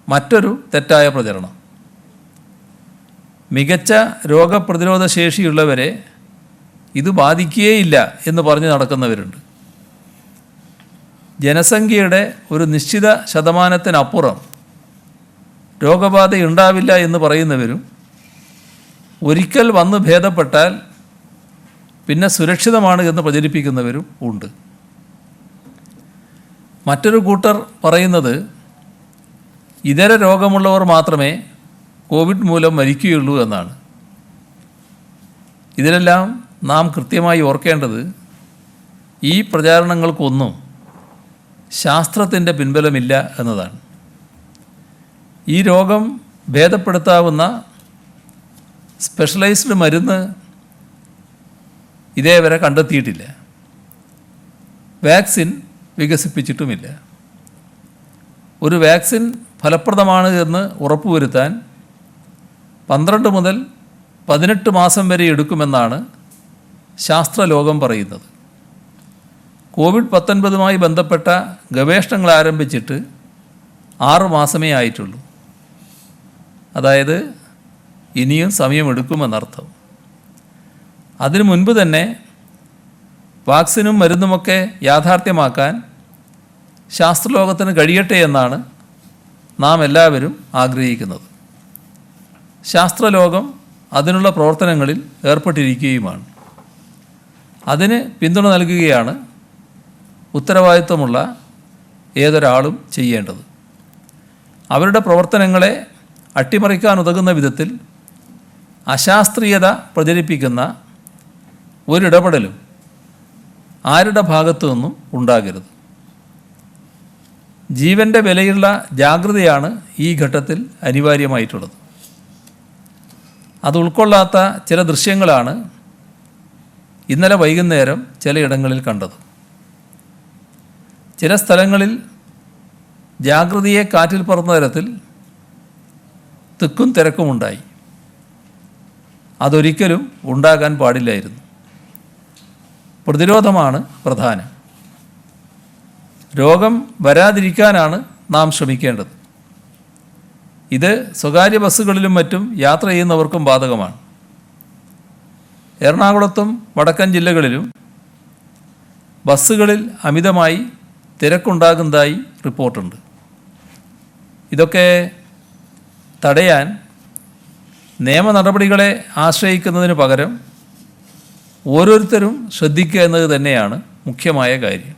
മറ്റൊരു തെറ്റായ പ്രചരണം. മികച്ച രോഗപ്രതിരോധ ശേഷിയുള്ളവരെ ഇത് ബാധിക്കുകയില്ല എന്ന് പറഞ്ഞ് നടക്കുന്നവരുണ്ട്. ജനസംഖ്യയുടെ ഒരു നിശ്ചിത ശതമാനത്തിനപ്പുറം രോഗബാധയുണ്ടാവില്ല എന്ന് പറയുന്നവരും ഒരിക്കൽ വന്ന് ഭേദപ്പെട്ടാൽ പിന്നെ സുരക്ഷിതമാണ് എന്ന് പ്രചരിപ്പിക്കുന്നവരും ഉണ്ട്. മറ്റൊരു കൂട്ടർ പറയുന്നത് ഇതര രോഗമുള്ളവർ മാത്രമേ കോവിഡ് മൂലം മരിക്കുകയുള്ളൂ എന്നാണ്. ഇതിലെല്ലാം നാം കൃത്യമായി ഓർക്കേണ്ടത് ഈ പ്രചാരണങ്ങൾക്കൊന്നും ശാസ്ത്രത്തിൻ്റെ പിൻബലമില്ല എന്നതാണ്. ഈ രോഗം ഭേദപ്പെടുത്താവുന്ന സ്പെഷ്യലൈസ്ഡ് മരുന്ന് ഇതേവരെ കണ്ടെത്തിയിട്ടില്ല. വാക്സിൻ വികസിപ്പിച്ചിട്ടുമില്ല. ഒരു വാക്സിൻ ഫലപ്രദമാണ് എന്ന് ഉറപ്പുവരുത്താൻ 12 മുതൽ 18 മാസം വരെ എടുക്കുമെന്നാണ് ശാസ്ത്രലോകം പറയുന്നത്. കോവിഡ്-19 ബന്ധപ്പെട്ട ഗവേഷണങ്ങൾ ആരംഭിച്ചിട്ട് 6 മാസമേ ആയിട്ടുള്ളൂ. അതായത് ഇനിയും സമയമെടുക്കുമെന്നർത്ഥം. അതിനു മുൻപ് തന്നെ വാക്സിനും മരുന്നുമൊക്കെ യാഥാർത്ഥ്യമാക്കാൻ ശാസ്ത്രലോകത്തിന് കഴിയട്ടെ എന്നാണ് നാം എല്ലാവരും ആഗ്രഹിക്കുന്നത്. ശാസ്ത്രലോകം അതിനുള്ള പ്രവർത്തനങ്ങളിൽ ഏർപ്പെട്ടിരിക്കുകയുമാണ്. അതിന് പിന്തുണ നൽകുകയാണ് ഉത്തരവാദിത്വമുള്ള ഏതൊരാളും ചെയ്യേണ്ടത്. അവരുടെ പ്രവർത്തനങ്ങളെ അട്ടിമറിക്കാൻ ഉതകുന്ന വിധത്തിൽ അശാസ്ത്രീയത പ്രചരിപ്പിക്കുന്ന ഒരിടപെടലും ആരുടെ ഭാഗത്തു നിന്നും ഉണ്ടാകരുത്. ജീവൻ്റെ വിലയുള്ള ജാഗ്രതയാണ് ഈ ഘട്ടത്തിൽ അനിവാര്യമായിട്ടുള്ളത്. അത് ഉൾക്കൊള്ളാത്ത ചില ദൃശ്യങ്ങളാണ് ഇന്നലെ വൈകുന്നേരം ചിലയിടങ്ങളിൽ കണ്ടത്. ചില സ്ഥലങ്ങളിൽ ജാഗ്രതയെ കാറ്റിൽ പറന്ന തരത്തിൽ തിക്കും തിരക്കുമുണ്ടായി. അതൊരിക്കലും ഉണ്ടാകാൻ പാടില്ലായിരുന്നു. പ്രതിരോധമാണ് പ്രധാനം. രോഗം വരാതിരിക്കാനാണ് നാം ശ്രമിക്കേണ്ടത്. ഇത് സ്വകാര്യ ബസ്സുകളിലും മറ്റും യാത്ര ചെയ്യുന്നവർക്കും ബാധകമാണ്. എറണാകുളത്തും വടക്കൻ ജില്ലകളിലും ബസ്സുകളിൽ അമിതമായി തിരക്കുണ്ടാകുന്നതായി റിപ്പോർട്ടുണ്ട്. ഇതൊക്കെ തടയാൻ നിയമ നടപടികളെ ആശ്രയിക്കുന്നതിന് പകരം ഓരോരുത്തരും ശ്രദ്ധിക്കുക എന്നത് തന്നെയാണ് മുഖ്യമായ കാര്യം.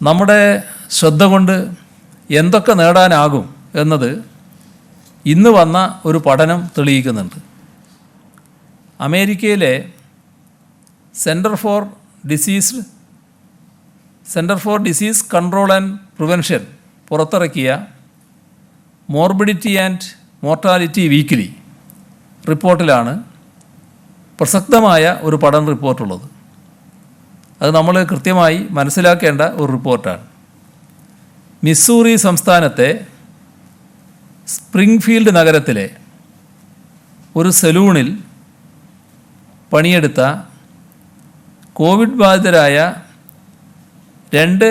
നമ്മുടെ ശ്രദ്ധ കൊണ്ട് എന്തൊക്കെ നേടാനാകും എന്നത് ഇന്ന് വന്ന ഒരു പഠനം തെളിയിക്കുന്നുണ്ട്. അമേരിക്കയിലെ centre for disease control and prevention പുറത്തിറക്കിയ മോർബിഡിറ്റി ആൻഡ് മോർട്ടാലിറ്റി വീക്കിലി റിപ്പോർട്ടിലാണ് പ്രസക്തമായ ഒരു പഠന റിപ്പോർട്ടുള്ളത്. അത് നമ്മൾ കൃത്യമായി മനസ്സിലാക്കേണ്ട ഒരു റിപ്പോർട്ടാണ്. മിസ്സൂറി സംസ്ഥാനത്തെ സ്പ്രിംഗ്ഫീൽഡ് നഗരത്തിലെ ഒരു സലൂണിൽ പണിയെടുത്ത കോവിഡ് ബാധിതരായ 2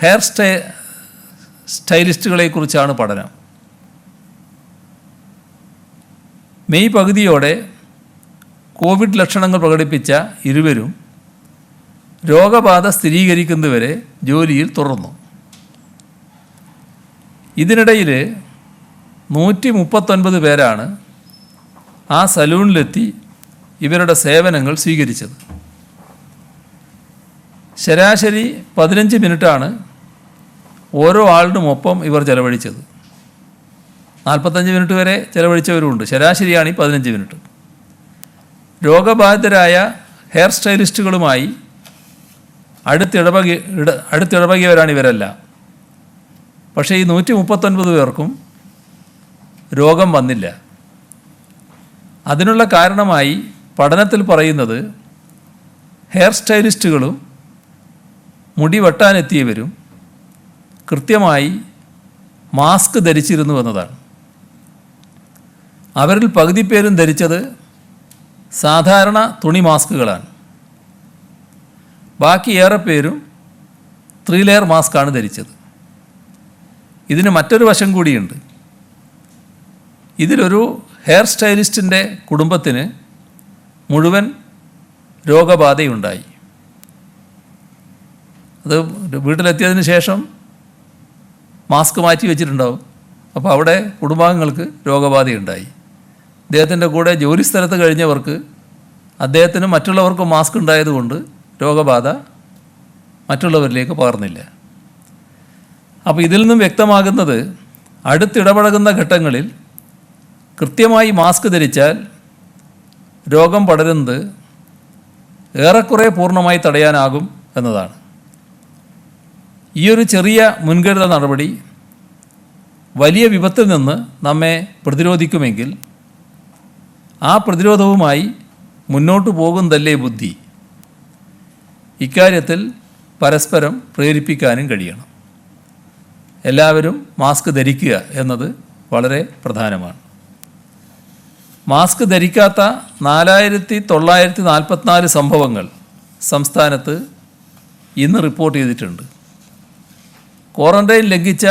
ഹെയർ സ്റ്റൈലിസ്റ്റുകളെക്കുറിച്ചാണ് പഠനം. മെയ് പകുതിയോടെ കോവിഡ് ലക്ഷണങ്ങൾ പ്രകടിപ്പിച്ച ഇരുവരും രോഗബാധ സ്ഥിരീകരിക്കുന്നതുവരെ ജോലിയിൽ തുടർന്നു. ഇതിനിടയിൽ 139 പേരാണ് ആ സലൂണിലെത്തി ഇവരുടെ സേവനങ്ങൾ സ്വീകരിച്ചത്. ശരാശരി 15 മിനിറ്റാണ് ഓരോ ആളുടെയൊപ്പം ഇവർ ചെലവഴിച്ചത്. 45 മിനിറ്റ് വരെ ചെലവഴിച്ചവരുമുണ്ട്. ശരാശരിയാണ് ഈ 15 മിനിറ്റ്. രോഗബാധിതരായ ഹെയർ സ്റ്റൈലിസ്റ്റുകളുമായി അടുത്തിടപഴകിയവരാണ് ഇവരെല്ലാം. പക്ഷേ ഈ 139 പേർക്കും രോഗം വന്നില്ല. അതിനുള്ള കാരണമായി പഠനത്തിൽ പറയുന്നത് ഹെയർ സ്റ്റൈലിസ്റ്റുകളും മുടി വെട്ടാനെത്തിയവരും കൃത്യമായി മാസ്ക് ധരിച്ചിരുന്നു എന്നതാണ്. അവരിൽ പകുതി പേരും ധരിച്ചത് സാധാരണ തുണി മാസ്കുകളാണ്. ബാക്കി ഏറെ പേരും 3 ലെയർ മാസ്കാണ് ധരിച്ചത്. ഇതിന് മറ്റൊരു വശം കൂടിയുണ്ട്. ഇതിലൊരു ഹെയർ സ്റ്റൈലിസ്റ്റിൻ്റെ കുടുംബത്തിന് മുഴുവൻ രോഗബാധയുണ്ടായി. അത് വീട്ടിലെത്തിയതിന് ശേഷം മാസ്ക് മാറ്റി വെച്ചിട്ടുണ്ടാവും. അപ്പോൾ അവിടെ കുടുംബാംഗങ്ങൾക്ക് രോഗബാധയുണ്ടായി. അദ്ദേഹത്തിൻ്റെ കൂടെ ജോലിസ്ഥലത്ത് കഴിഞ്ഞവർക്ക് അദ്ദേഹത്തിനും മറ്റുള്ളവർക്കും മാസ്ക് ഉണ്ടായതുകൊണ്ട് രോഗബാധ മറ്റുള്ളവരിലേക്ക് പകർന്നില്ല. അപ്പോൾ ഇതിൽ നിന്നും വ്യക്തമാകുന്നത് അടുത്തിടപഴകുന്ന ഘട്ടങ്ങളിൽ കൃത്യമായി മാസ്ക് ധരിച്ചാൽ രോഗം പടരുന്നത് ഏറെക്കുറെ പൂർണ്ണമായി തടയാനാകും എന്നതാണ്. ഈയൊരു ചെറിയ മുൻകരുതൽ നടപടി വലിയ വിപത്തിൽ നിന്ന് നമ്മെ പ്രതിരോധിക്കുമെങ്കിൽ ആ പ്രതിരോധവുമായി മുന്നോട്ട് പോകുന്നതല്ലേ ബുദ്ധി. ഇക്കാര്യത്തിൽ പരസ്പരം പ്രേരിപ്പിക്കാനും കഴിയണം. എല്ലാവരും മാസ്ക് ധരിക്കുക എന്നത് വളരെ പ്രധാനമാണ്. മാസ്ക് ധരിക്കാത്ത 4944 സംഭവങ്ങൾ സംസ്ഥാനത്ത് ഇന്ന് റിപ്പോർട്ട് ചെയ്തിട്ടുണ്ട്. ക്വാറന്റൈൻ ലംഘിച്ച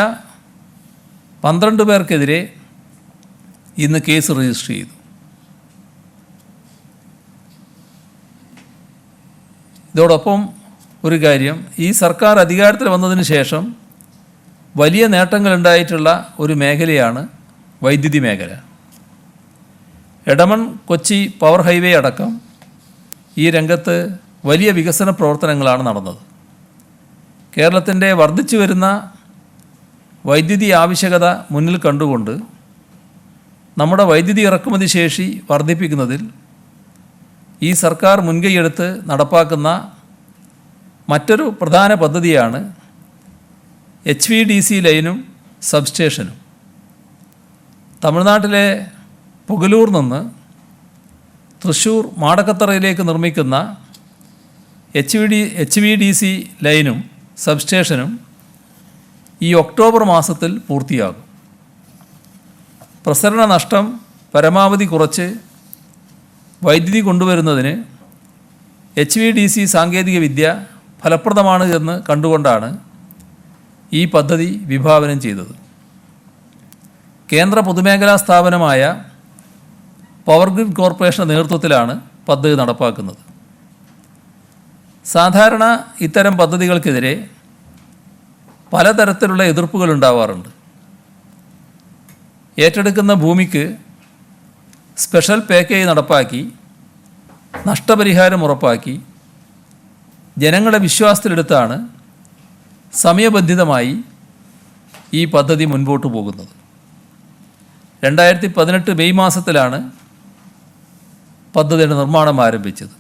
12 പേർക്കെതിരെ ഇന്ന് കേസ് രജിസ്റ്റർ ചെയ്തു. ഇതോടൊപ്പം ഒരു കാര്യം, ഈ സർക്കാർ അധികാരത്തിൽ വന്നതിന് ശേഷം വലിയ നേട്ടങ്ങളുണ്ടായിട്ടുള്ള ഒരു മേഖലയാണ് വൈദ്യുതി മേഖല. എടമൺ കൊച്ചി പവർ ഹൈവേ അടക്കം ഈ രംഗത്ത് വലിയ വികസന പ്രവർത്തനങ്ങളാണ് നടന്നത്. കേരളത്തിൻ്റെ വർദ്ധിച്ചു വരുന്ന വൈദ്യുതി ആവശ്യകത മുന്നിൽ കണ്ടുകൊണ്ട് നമ്മുടെ വൈദ്യുതി ഇറക്കുമതി ശേഷി വർദ്ധിപ്പിക്കുന്നതിൽ ഈ സർക്കാർ മുൻകൈയെടുത്ത് നടപ്പാക്കുന്ന മറ്റൊരു പ്രധാന പദ്ധതിയാണ് HVDC ലൈനും സബ്സ്റ്റേഷനും. തമിഴ്നാട്ടിലെ പുഗലൂർ നിന്ന് തൃശ്ശൂർ മാടക്കത്തറയിലേക്ക് നിർമ്മിക്കുന്ന HVDC ലൈനും സബ്സ്റ്റേഷനും ഈ ഒക്ടോബർ മാസത്തിൽ പൂർത്തിയാകും. പ്രസരണ നഷ്ടം പരമാവധി കുറച്ച് വൈദ്യുതി കൊണ്ടുവരുന്നതിന് HVDC സാങ്കേതികവിദ്യ ഫലപ്രദമാണ് എന്ന് കണ്ടുകൊണ്ടാണ് ഈ പദ്ധതി വിഭാവനം ചെയ്തത്. കേന്ദ്ര പൊതുമേഖലാ സ്ഥാപനമായ പവർ ഗ്രിഡ് കോർപ്പറേഷൻ്റെ നേതൃത്വത്തിലാണ് പദ്ധതി നടപ്പാക്കുന്നത്. സാധാരണ ഇത്തരം പദ്ധതികൾക്കെതിരെ പലതരത്തിലുള്ള എതിർപ്പുകൾ ഉണ്ടാവാറുണ്ട്. ഏറ്റെടുക്കുന്ന ഭൂമിക്ക് സ്പെഷ്യൽ പാക്കേജ് നടപ്പാക്കി നഷ്ടപരിഹാരം ഉറപ്പാക്കി ജനങ്ങളെ വിശ്വാസത്തിലെടുത്താണ് സമയബന്ധിതമായി ഈ പദ്ധതി മുൻപോട്ട് പോകുന്നത്. 2018 മെയ് മാസത്തിലാണ് പദ്ധതിയുടെ നിർമ്മാണം ആരംഭിച്ചത്.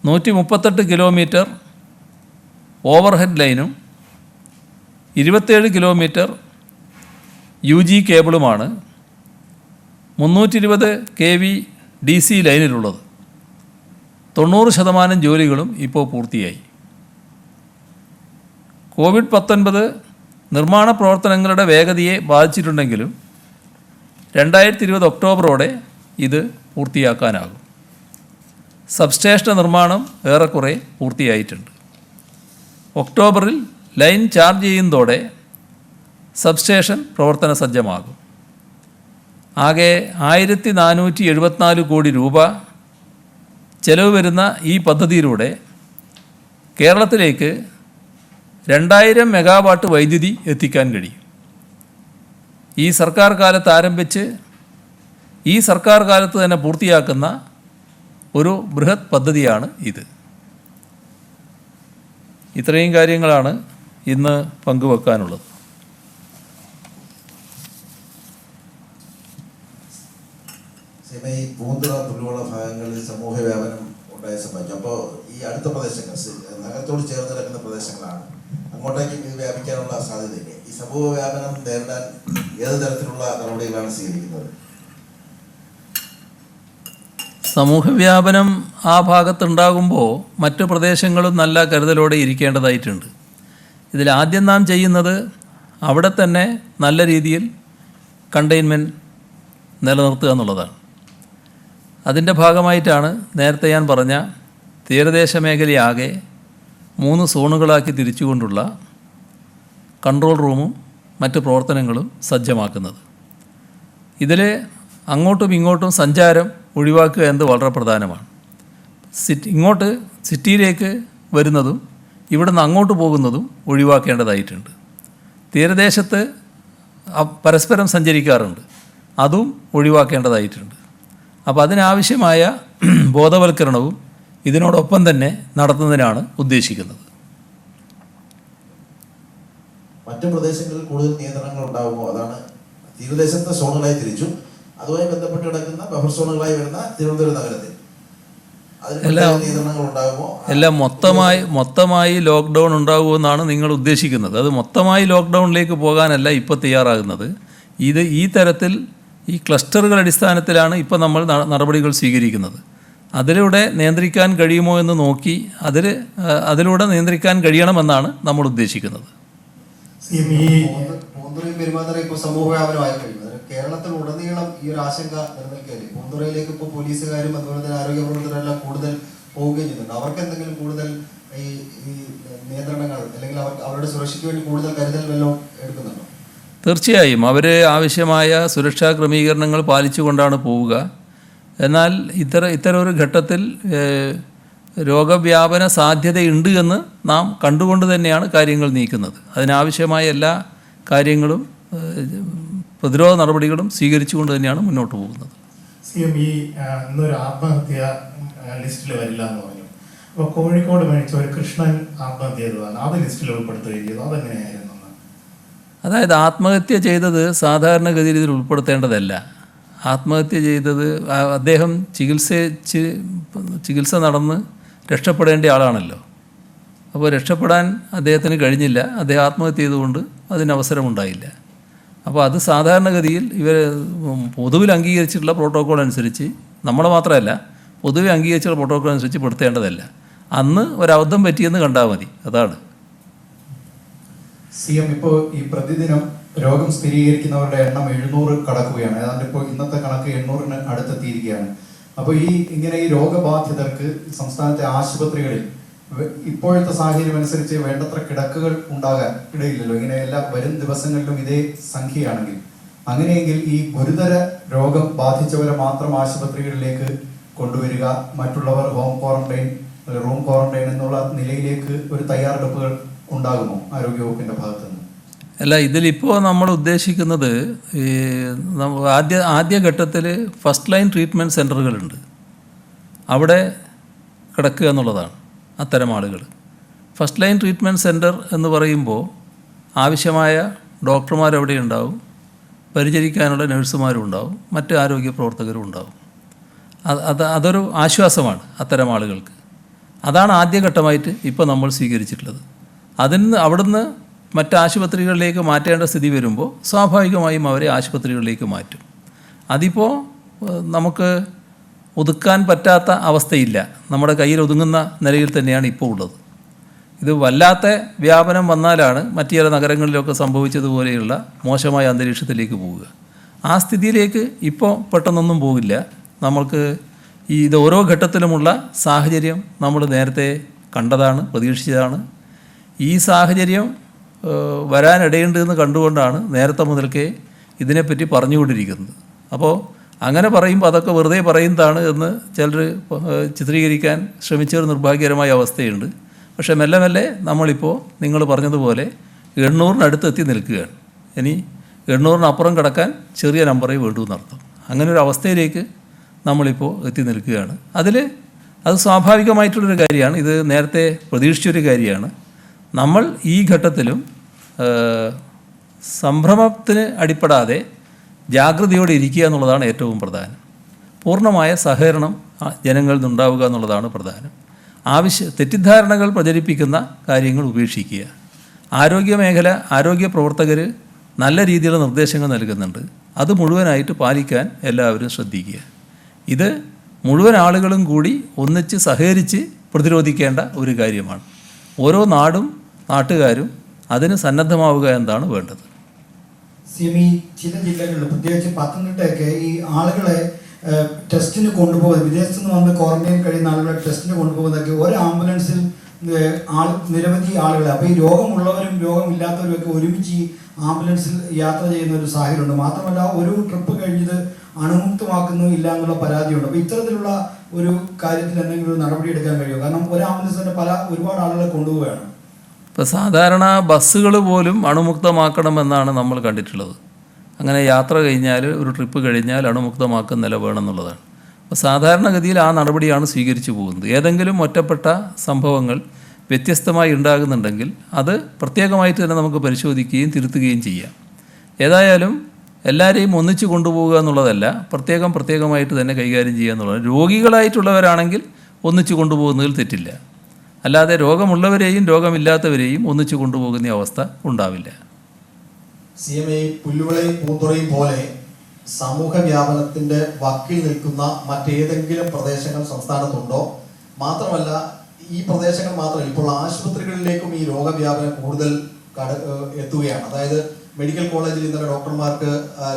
138 കിലോമീറ്റർ ഓവർഹെഡ് ലൈനും 27 കിലോമീറ്റർ UG കേബിളുമാണ് 320 kV DC ലൈനിലുള്ളത്. 90% ജോലികളും ഇപ്പോൾ പൂർത്തിയായി. COVID-19 നിർമ്മാണ പ്രവർത്തനങ്ങളുടെ വേഗതയെ ബാധിച്ചിട്ടുണ്ടെങ്കിലും 2020 ഒക്ടോബറോടെ ഇത് പൂർത്തിയാക്കാനാകും. സബ്സ്റ്റേഷൻ നിർമ്മാണം ഏറെക്കുറെ പൂർത്തിയായിട്ടുണ്ട്. ഒക്ടോബറിൽ ലൈൻ ചാർജ് ചെയ്യുന്നതോടെ സബ്സ്റ്റേഷൻ പ്രവർത്തന സജ്ജമാകും. ആകെ 1474 കോടി രൂപ ചെലവ് വരുന്ന ഈ പദ്ധതിയിലൂടെ കേരളത്തിലേക്ക് 2000 മെഗാവാട്ട് വൈദ്യുതി എത്തിക്കാൻ കഴിയും. ഈ സർക്കാർ കാലത്ത് ആരംഭിച്ച് ഈ സർക്കാർ കാലത്ത് തന്നെ പൂർത്തിയാക്കുന്ന ഒരു ബൃഹത് പദ്ധതിയാണ് ഇത്. ഇത്രയും കാര്യങ്ങളാണ് ഇന്ന് പങ്കുവെക്കാനുള്ളത്. ഈ പൂന്തുറ പുല്ലുവള ഭാഗങ്ങളിൽ സമൂഹ വ്യാപനം ഉണ്ടായ സംബന്ധിച്ചു. അപ്പോൾ ഈ അടുത്ത പ്രദേശങ്ങൾ നഗരത്തോട് ചേർന്ന് കിടക്കുന്ന പ്രദേശങ്ങളാണ്, അങ്ങോട്ടേക്ക് ഇത് വ്യാപിക്കാനുള്ള സാധ്യതയില്ലേ? ഈ സമൂഹ വ്യാപനം നേരിടാൻ ഏത് തരത്തിലുള്ള നടപടികളാണ് സ്വീകരിക്കുന്നത്? സമൂഹ വ്യാപനം ആ ഭാഗത്തുണ്ടാകുമ്പോൾ മറ്റു പ്രദേശങ്ങളും നല്ല കരുതലോടെ ഇരിക്കേണ്ടതായിട്ടുണ്ട്. ഇതിലാദ്യം നാം ചെയ്യുന്നത് അവിടെ തന്നെ നല്ല രീതിയിൽ കണ്ടെയ്ൻമെൻറ്റ് നിലനിർത്തുക എന്നുള്ളതാണ്. അതിൻ്റെ ഭാഗമായിട്ടാണ് നേരത്തെ ഞാൻ പറഞ്ഞ തീരദേശ മേഖലയാകെ 3 സോണുകളാക്കി തിരിച്ചുകൊണ്ടുള്ള കൺട്രോൾ റൂമും മറ്റ് പ്രവർത്തനങ്ങളും സജ്ജമാക്കുന്നത്. ഇതിൽ അങ്ങോട്ടും ഇങ്ങോട്ടും സഞ്ചാരം ഒഴിവാക്കുക എന്നത് വളരെ പ്രധാനമാണ്. ഇങ്ങോട്ട് സിറ്റിയിലേക്ക് വരുന്നതും ഇവിടുന്ന് അങ്ങോട്ട് പോകുന്നതും ഒഴിവാക്കേണ്ടതായിട്ടുണ്ട്. തീരദേശത്ത് പരസ്പരം സഞ്ചരിക്കാറുണ്ട്, അതും ഒഴിവാക്കേണ്ടതായിട്ടുണ്ട്. അപ്പോൾ അതിനാവശ്യമായ ബോധവൽക്കരണവും ഇതിനോടൊപ്പം തന്നെ നടത്തുന്നതിനാണ് ഉദ്ദേശിക്കുന്നത്. മറ്റു പ്രദേശങ്ങളിൽ കൂടുതൽ നിയന്ത്രണങ്ങൾ ഉണ്ടാകുമോ? അതാണ് തീരദേശത്തെ സോണുകളായി തിരിച്ചു, അതുമായി ബന്ധപ്പെട്ട് കിടക്കുന്ന ബഫർ സോണുകളായി വരുന്ന തിരുവനന്തപുരം നഗരത്തിൽ നിയന്ത്രണങ്ങൾ ഉണ്ടാകുമോ? എല്ലാം മൊത്തമായി ലോക്ക്ഡൗൺ ഉണ്ടാകുമെന്നാണ് നിങ്ങൾ ഉദ്ദേശിക്കുന്നത്. അത് മൊത്തമായി ലോക്ക്ഡൗണിലേക്ക് പോകാനല്ല ഇപ്പോൾ തയ്യാറാകുന്നത്. ഈ തരത്തിൽ ഈ ക്ലസ്റ്ററുകൾ അടിസ്ഥാനത്തിലാണ് ഇപ്പോൾ നമ്മൾ നടപടികൾ സ്വീകരിക്കുന്നത്. അതിലൂടെ നിയന്ത്രിക്കാൻ കഴിയുമോ എന്ന് നോക്കി അതിലൂടെ നിയന്ത്രിക്കാൻ കഴിയണമെന്നാണ് നമ്മൾ ഉദ്ദേശിക്കുന്നത്. കേരളത്തിൽ ഉടനീളം ഈ ഒരു ആശങ്ക നിലനിൽക്കുകയല്ലേ? പൂന്തുറയിലേക്ക് ഇപ്പോൾ പോലീസുകാരും അതുപോലെ തന്നെ ആരോഗ്യ പ്രവർത്തകരെല്ലാം കൂടുതൽ പോവുകയും ചെയ്യുന്നുണ്ട്. അവർക്ക് എന്തെങ്കിലും കൂടുതൽ ഈ നിയന്ത്രണങ്ങൾ അല്ലെങ്കിൽ അവരുടെ സുരക്ഷയ്ക്ക് വേണ്ടി കൂടുതൽ കരുതൽ വല്ലതും എടുക്കുന്നുണ്ടോ? തീർച്ചയായും അവർ ആവശ്യമായ സുരക്ഷാ ക്രമീകരണങ്ങൾ പാലിച്ചുകൊണ്ടാണ് പോവുക. എന്നാൽ ഇത്തരം ഒരു ഘട്ടത്തിൽ രോഗവ്യാപന സാധ്യതയുണ്ട് എന്ന് നാം കണ്ടുകൊണ്ട് തന്നെയാണ് കാര്യങ്ങൾ നീക്കുന്നത്. അതിനാവശ്യമായ എല്ലാ കാര്യങ്ങളും പ്രതിരോധ നടപടികളും സ്വീകരിച്ചുകൊണ്ട് തന്നെയാണ് മുന്നോട്ട് പോകുന്നത്. ഇന്നൊരു ആത്മഹത്യ ലിസ്റ്റിൽ വരില്ല എന്ന് പറഞ്ഞു. അപ്പോൾ കോഴിക്കോട് മരിച്ച ഒരു കൃഷ്ണൻ ആത്മഹത്യ ചെയ്തതാണ്, അത് ലിസ്റ്റിൽ ഉൾപ്പെടുത്തുകയും ചെയ്തു. അതെങ്ങനെയായിരുന്നു? അതായത് ആത്മഹത്യ ചെയ്തത് സാധാരണഗതിയിൽ ഇതിൽ ഉൾപ്പെടുത്തേണ്ടതല്ല. ആത്മഹത്യ ചെയ്തത് അദ്ദേഹം ചികിത്സ നടന്ന് രക്ഷപ്പെടേണ്ട ആളാണല്ലോ. അപ്പോൾ രക്ഷപ്പെടാൻ അദ്ദേഹത്തിന് കഴിഞ്ഞില്ല, അദ്ദേഹം ആത്മഹത്യ ചെയ്തുകൊണ്ട് അതിന് അവസരമുണ്ടായില്ല. അപ്പോൾ അത് സാധാരണഗതിയിൽ പൊതുവിൽ അംഗീകരിച്ചിട്ടുള്ള പ്രോട്ടോക്കോൾ അനുസരിച്ച്, നമ്മളെ മാത്രമല്ല പൊതുവെ അംഗീകരിച്ചുള്ള പ്രോട്ടോക്കോൾ അനുസരിച്ച് പെടുത്തേണ്ടതല്ല. അന്ന് ഒരബദ്ധം പറ്റിയെന്ന് കണ്ടാൽ മതി, അതാണ്. CM, ഇപ്പോൾ ഈ പ്രതിദിനം രോഗം സ്ഥിരീകരിക്കുന്നവരുടെ എണ്ണം 700 കടക്കുകയാണ്. ഏതാണ്ട് ഇപ്പോൾ ഇന്നത്തെ കണക്ക് 800-ന് അടുത്തെത്തിയിരിക്കുകയാണ്. അപ്പോൾ ഇങ്ങനെ ഈ രോഗബാധിതർക്ക് സംസ്ഥാനത്തെ ആശുപത്രികളിൽ ഇപ്പോഴത്തെ സാഹചര്യം അനുസരിച്ച് വേണ്ടത്ര കിടക്കുകൾ ഉണ്ടാകാൻ ഇടയില്ലല്ലോ. ഇങ്ങനെ എല്ലാ വരും ദിവസങ്ങളിലും ഇതേ സംഖ്യയാണെങ്കിൽ, അങ്ങനെയെങ്കിൽ ഈ ഗുരുതര രോഗം ബാധിച്ചവരെ മാത്രം ആശുപത്രികളിലേക്ക് കൊണ്ടുവരിക, മറ്റുള്ളവർ ഹോം ക്വാറന്റൈൻ, റൂം ക്വാറന്റൈൻ എന്നുള്ള നിലയിലേക്ക് ഒരു തയ്യാറെടുപ്പുകൾ ഉണ്ടാകുമോ ആരോഗ്യവകുപ്പിന്റെ ഭാഗത്തു നിന്ന്? അല്ല, ഇതിലിപ്പോൾ നമ്മൾ ഉദ്ദേശിക്കുന്നത് ആദ്യഘട്ടത്തിൽ ഫസ്റ്റ് ലൈൻ ട്രീറ്റ്മെൻറ്റ് സെൻ്ററുകളുണ്ട്, അവിടെ കിടക്കുക എന്നുള്ളതാണ്. അത്തരം ആളുകൾ ഫസ്റ്റ് ലൈൻ ട്രീറ്റ്മെൻറ്റ് സെൻറ്റർ എന്ന് പറയുമ്പോൾ ആവശ്യമായ ഡോക്ടർമാരവിടെ ഉണ്ടാവും, പരിചരിക്കാനുള്ള നഴ്സുമാരും ഉണ്ടാവും, മറ്റ് ആരോഗ്യ പ്രവർത്തകരും ഉണ്ടാവും. അതൊരു ആശ്വാസമാണ് അത്തരം ആളുകൾക്ക്. അതാണ് ആദ്യഘട്ടമായിട്ട് ഇപ്പോൾ നമ്മൾ സ്വീകരിച്ചിട്ടുള്ളത്. അവിടുന്ന് മറ്റ് ആശുപത്രികളിലേക്ക് മാറ്റേണ്ട സ്ഥിതി വരുമ്പോൾ സ്വാഭാവികമായും അവരെ ആശുപത്രികളിലേക്ക് മാറ്റും. അതിപ്പോൾ നമുക്ക് ഒതുക്കാൻ പറ്റാത്ത അവസ്ഥയില്ല, നമ്മുടെ കയ്യിൽ ഒതുങ്ങുന്ന നിലയിൽ തന്നെയാണ് ഇപ്പോൾ ഉള്ളത്. ഇത് വല്ലാത്ത വ്യാപനം വന്നാലാണ് മറ്റു ചില നഗരങ്ങളിലൊക്കെ സംഭവിച്ചതുപോലെയുള്ള മോശമായ അന്തരീക്ഷത്തിലേക്ക് പോവുക. ആ സ്ഥിതിയിലേക്ക് ഇപ്പോൾ പെട്ടെന്നൊന്നും പോകില്ല. നമ്മൾക്ക് ഇത് ഓരോ ഘട്ടത്തിലുമുള്ള സാഹചര്യം നമ്മൾ നേരത്തെ കണ്ടതാണ്, പ്രതീക്ഷിച്ചതാണ്. ഈ സാഹചര്യം വരാനിടയുണ്ട് എന്ന് കണ്ടുകൊണ്ടാണ് നേരത്തെ മുതൽക്കേ ഇതിനെപ്പറ്റി പറഞ്ഞുകൊണ്ടിരിക്കുന്നത്. അപ്പോൾ അങ്ങനെ പറയുമ്പോൾ അതൊക്കെ വെറുതെ പറയുന്നതാണ് എന്ന് ചിലർ ചിത്രീകരിക്കാൻ ശ്രമിച്ചൊരു നിർഭാഗ്യകരമായ അവസ്ഥയുണ്ട്. പക്ഷേ മെല്ലെ മെല്ലെ നമ്മളിപ്പോൾ നിങ്ങൾ പറഞ്ഞതുപോലെ 800-നടുത്ത് എത്തി നിൽക്കുകയാണ്. ഇനി 800-നപ്പുറം കടക്കാൻ ചെറിയ നമ്പറേ വേണ്ടൂ എന്നർത്ഥം. അങ്ങനെ ഒരു അവസ്ഥയിലേക്ക് നമ്മളിപ്പോൾ എത്തി നിൽക്കുകയാണ്. അത് സ്വാഭാവികമായിട്ടുള്ളൊരു കാര്യമാണ്. ഇത് നേരത്തെ പ്രതീക്ഷിച്ചൊരു കാര്യമാണ്. നമ്മൾ ഈ ഘട്ടത്തിലും സംഭ്രമത്തിന് അടിപ്പെടാതെ ജാഗ്രതയോടെ ഇരിക്കുക എന്നുള്ളതാണ് ഏറ്റവും പ്രധാനം. പൂർണ്ണമായ സഹകരണം ജനങ്ങളിൽ നിന്നുണ്ടാവുക എന്നുള്ളതാണ് പ്രധാനം. തെറ്റിദ്ധാരണകൾ പ്രചരിപ്പിക്കുന്ന കാര്യങ്ങൾ ഉപേക്ഷിക്കുക. ആരോഗ്യ പ്രവർത്തകർ നല്ല രീതിയിലുള്ള നിർദ്ദേശങ്ങൾ നൽകുന്നുണ്ട്. അത് മുഴുവനായിട്ട് പാലിക്കാൻ എല്ലാവരും ശ്രദ്ധിക്കുക. ഇത് മുഴുവൻ ആളുകളും കൂടി ഒന്നിച്ച് സഹകരിച്ച് പ്രതിരോധിക്കേണ്ട ഒരു കാര്യമാണ്. ഓരോ നാട്ടുകാരും അതിന് സന്നദ്ധമാവുക എന്നതാണ് വേണ്ടത്. ഈ ചില ജില്ലകളിൽ പ്രത്യേകിച്ച് പത്തനംതിട്ടയൊക്കെ ഈ ആളുകളെ ടെസ്റ്റിന് കൊണ്ടുപോകുന്നത്, വിദേശത്ത് നിന്ന് വന്ന് ക്വാറന്റൈൻ കഴിയുന്ന ആളുകളെ ടെസ്റ്റിന് കൊണ്ടുപോകുന്നതൊക്കെ ഒരു ആംബുലൻസിൽ നിരവധി ആളുകളെ, അപ്പോൾ ഈ രോഗമുള്ളവരും രോഗമില്ലാത്തവരും ഒക്കെ ഒരുമിച്ച് ഈ ആംബുലൻസിൽ യാത്ര ചെയ്യുന്ന ഒരു സാഹചര്യമുണ്ട്. മാത്രമല്ല ഒരു ട്രിപ്പ് കഴിഞ്ഞത് അണുമുക്തമാക്കുന്നു ഇല്ല എന്നുള്ള പരാതിയുണ്ട്. അപ്പോൾ ഇത്തരത്തിലുള്ള ഒരു കാര്യത്തിൽ എന്തെങ്കിലും ഒരു നടപടി എടുക്കാൻ കഴിയുമോ? കാരണം ഒരു ആംബുലൻസ് തന്നെ ഒരുപാട് ആളുകളെ കൊണ്ടുപോവുകയാണ്. ഇപ്പോൾ സാധാരണ ബസ്സുകൾ പോലും അണുമുക്തമാക്കണമെന്നാണ് നമ്മൾ കണ്ടിട്ടുള്ളത്. അങ്ങനെ യാത്ര കഴിഞ്ഞാൽ, ഒരു ട്രിപ്പ് കഴിഞ്ഞാൽ അണുമുക്തമാക്കുന്ന നില വേണമെന്നുള്ളതാണ്. അപ്പോൾ സാധാരണഗതിയിൽ ആ നടപടിയാണ് സ്വീകരിച്ചു പോകുന്നത്. ഏതെങ്കിലും ഒറ്റപ്പെട്ട സംഭവങ്ങൾ വ്യത്യസ്തമായി ഉണ്ടാകുന്നുണ്ടെങ്കിൽ അത് പ്രത്യേകമായിട്ട് തന്നെ നമുക്ക് പരിശോധിക്കുകയും തിരുത്തുകയും ചെയ്യാം. ഏതായാലും എല്ലാവരെയും ഒന്നിച്ചു കൊണ്ടുപോകുക എന്നുള്ളതല്ല, പ്രത്യേകമായിട്ട് തന്നെ കൈകാര്യം ചെയ്യുക എന്നുള്ളത്. രോഗികളായിട്ടുള്ളവരാണെങ്കിൽ ഒന്നിച്ചു കൊണ്ടുപോകുന്നതിൽ തെറ്റില്ല. അല്ലാതെ രോഗമുള്ളവരെയും രോഗമില്ലാത്തവരെയും ഒന്നിച്ചു കൊണ്ടുപോകുന്ന അവസ്ഥ ഉണ്ടാവില്ല. CMA പുല്ലുവിളയും പൂന്തുറയും പോലെ സമൂഹ വ്യാപനത്തിന്റെ വക്കിൽ നിൽക്കുന്ന മറ്റേതെങ്കിലും പ്രദേശങ്ങൾ സംസ്ഥാനത്തുണ്ടോ? മാത്രമല്ല, ഈ പ്രദേശങ്ങൾ മാത്രമല്ല, ഇപ്പോൾ ആശുപത്രികളിലേക്കും ഈ രോഗവ്യാപനം കൂടുതൽ എത്തുകയാണ്. അതായത് മെഡിക്കൽ കോളേജിൽ ഇന്നലെ ഡോക്ടർമാർക്ക്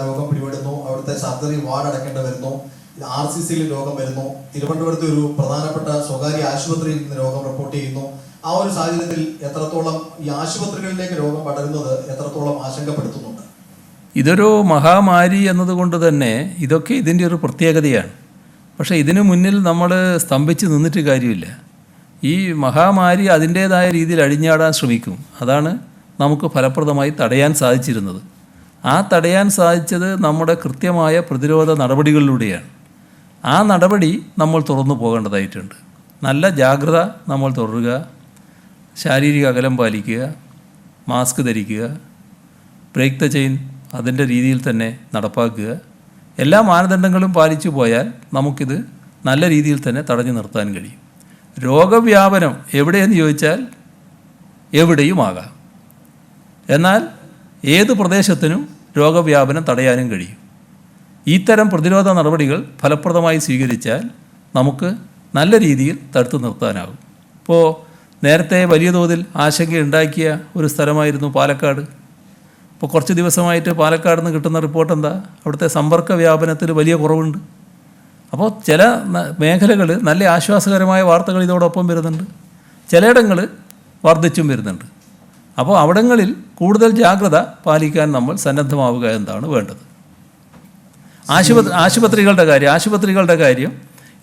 രോഗം പിടിപെടുന്നു, അവിടുത്തെ സർജറി വാർഡ് അടക്കേണ്ടി വരുന്നു, RCCയിൽ രോഗം വരുന്നു, തിരുവനന്തപുരത്ത് ഒരു പ്രധാനപ്പെട്ട സ്വകാര്യ ആശുപത്രിയിൽ നിന്ന് രോഗം റിപ്പോർട്ട് ചെയ്യുന്നു. ആ ഒരു സാഹചര്യത്തിൽ എത്രത്തോളം ഈ ആശുപത്രികളിലേക്ക് രോഗം പടരുന്നത് എത്രത്തോളം ആശങ്കപ്പെടുത്തുന്നുണ്ട്? ഇതൊരു മഹാമാരി എന്നതുകൊണ്ട് തന്നെ ഇതൊക്കെ ഇതിൻ്റെ ഒരു പ്രത്യേകതയാണ്. പക്ഷേ ഇതിനു മുന്നിൽ നമ്മൾ സ്തംഭിച്ച് നിന്നിട്ട് കാര്യമില്ല. ഈ മഹാമാരി അതിൻ്റേതായ രീതിയിൽ അഴിഞ്ഞാടാൻ ശ്രമിക്കും. അതാണ് നമുക്ക് ഫലപ്രദമായി തടയാൻ സാധിച്ചിരുന്നത്. ആ തടയാൻ സാധിച്ചത് നമ്മുടെ കൃത്യമായ പ്രതിരോധ നടപടികളിലൂടെയാണ്. ആ നടപടി നമ്മൾ തുറന്നു പോകേണ്ടതായിട്ടുണ്ട്. നല്ല ജാഗ്രത നമ്മൾ തുടരുക, ശാരീരിക അകലം പാലിക്കുക, മാസ്ക് ധരിക്കുക, ബ്രേക്ക് ദ ചെയിൻ അതിൻ്റെ രീതിയിൽ തന്നെ നടപ്പാക്കുക. എല്ലാ മാനദണ്ഡങ്ങളും പാലിച്ചു പോയാൽ നമുക്കിത് നല്ല രീതിയിൽ തന്നെ തടഞ്ഞു നിർത്താൻ കഴിയും. രോഗവ്യാപനം എവിടെയെന്ന് ചോദിച്ചാൽ എവിടെയുമാകാം. എന്നാൽ ഏത് പ്രദേശത്തിനും രോഗവ്യാപനം തടയാനും കഴിയും. ഇത്തരം പ്രതിരോധ നടപടികൾ ഫലപ്രദമായി സ്വീകരിച്ചാൽ നമുക്ക് നല്ല രീതിയിൽ തടുത്തു നിർത്താനാകും. ഇപ്പോൾ നേരത്തെ വലിയ തോതിൽ ആശങ്കയുണ്ടാക്കിയ ഒരു സ്ഥലമായിരുന്നു പാലക്കാട്. ഇപ്പോൾ കുറച്ച് ദിവസമായിട്ട് പാലക്കാട് നിന്ന് കിട്ടുന്ന റിപ്പോർട്ട് എന്താ? അവിടുത്തെ സമ്പർക്ക വ്യാപനത്തിൽ വലിയ കുറവുണ്ട്. അപ്പോൾ ചില മേഖലകൾ നല്ല ആശ്വാസകരമായ വാർത്തകൾ ഇതോടൊപ്പം വരുന്നുണ്ട്, ചിലയിടങ്ങൾ വർദ്ധിച്ചും വരുന്നുണ്ട്. അപ്പോൾ അവിടങ്ങളിൽ കൂടുതൽ ജാഗ്രത പാലിക്കാൻ നമ്മൾ സന്നദ്ധമാവുക എന്നതാണ് വേണ്ടത്. ആശുപത്രികളുടെ കാര്യം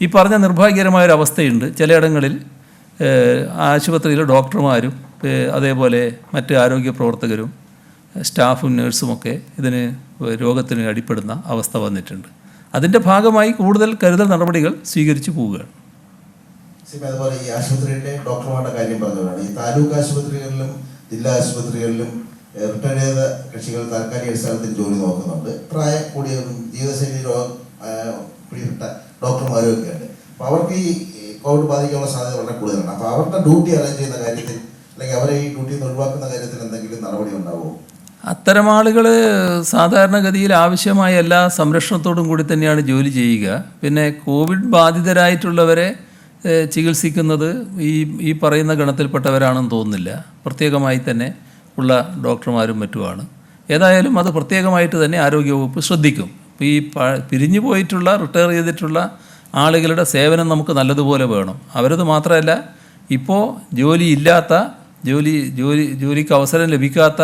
ഈ പറഞ്ഞ നിർഭാഗ്യകരമായൊരവസ്ഥയുണ്ട്. ചിലയിടങ്ങളിൽ ആശുപത്രിയിൽ ഡോക്ടർമാരും അതേപോലെ മറ്റ് ആരോഗ്യ പ്രവർത്തകരും സ്റ്റാഫും നഴ്സുമൊക്കെ ഇതിന് രോഗത്തിന് അടിപ്പെടുന്ന അവസ്ഥ വന്നിട്ടുണ്ട്. അതിൻ്റെ ഭാഗമായി കൂടുതൽ കരുതൽ നടപടികൾ സ്വീകരിച്ചു പോവുകയാണ്. അതുപോലെ ഈ ആശുപത്രിയുടെ ഡോക്ടർമാരുടെ കാര്യം പറഞ്ഞതാണ്. ഈ താലൂക്ക് ആശുപത്രികളിലും ജില്ലാ ആശുപത്രികളിലും റിട്ടയർ ചെയ്ത കക്ഷികൾ താൽക്കാലിക അടിസ്ഥാനത്തിൽ ജോലി നോക്കുന്നുണ്ട്. പ്രായം കൂടിയവരും ജീവിതശൈലി രോഗം പിടിപെട്ട ഡോക്ടർമാരും ഒക്കെ ഉണ്ട്. അപ്പോൾ അവർക്ക് ഈ കോവിഡ് ബാധിക്കാനുള്ള സാധ്യത വളരെ കൂടുതലാണ്. അപ്പോൾ അവരുടെ ഡ്യൂട്ടി അറേഞ്ച് ചെയ്യുന്ന കാര്യത്തിൽ അല്ലെങ്കിൽ അവരെ ഈ ഡ്യൂട്ടിയിൽ നിന്ന് ഒഴിവാക്കുന്ന കാര്യത്തിൽ എന്തെങ്കിലും നടപടി ഉണ്ടാവുമോ? അത്തരം ആളുകൾ സാധാരണഗതിയിൽ ആവശ്യമായ എല്ലാ സംരക്ഷണത്തോടും കൂടി തന്നെയാണ് ജോലി ചെയ്യുക. പിന്നെ കോവിഡ് ബാധിതരായിട്ടുള്ളവരെ ചികിത്സിക്കുന്നത് ഈ പറയുന്ന ഗണത്തിൽപ്പെട്ടവരാണെന്ന് തോന്നുന്നില്ല. പ്രത്യേകമായി തന്നെ ഉള്ള ഡോക്ടർമാരും മറ്റുമാണ്. ഏതായാലും അത് പ്രത്യേകമായിട്ട് തന്നെ ആരോഗ്യവകുപ്പ് ശ്രദ്ധിക്കും. ഇപ്പോൾ ഈ പിരിഞ്ഞു പോയിട്ടുള്ള റിട്ടയർ ചെയ്തിട്ടുള്ള ആളുകളുടെ സേവനം നമുക്ക് നല്ലതുപോലെ വേണം. അവരത് മാത്രമല്ല, ഇപ്പോൾ ജോലിക്ക് അവസരം ലഭിക്കാത്ത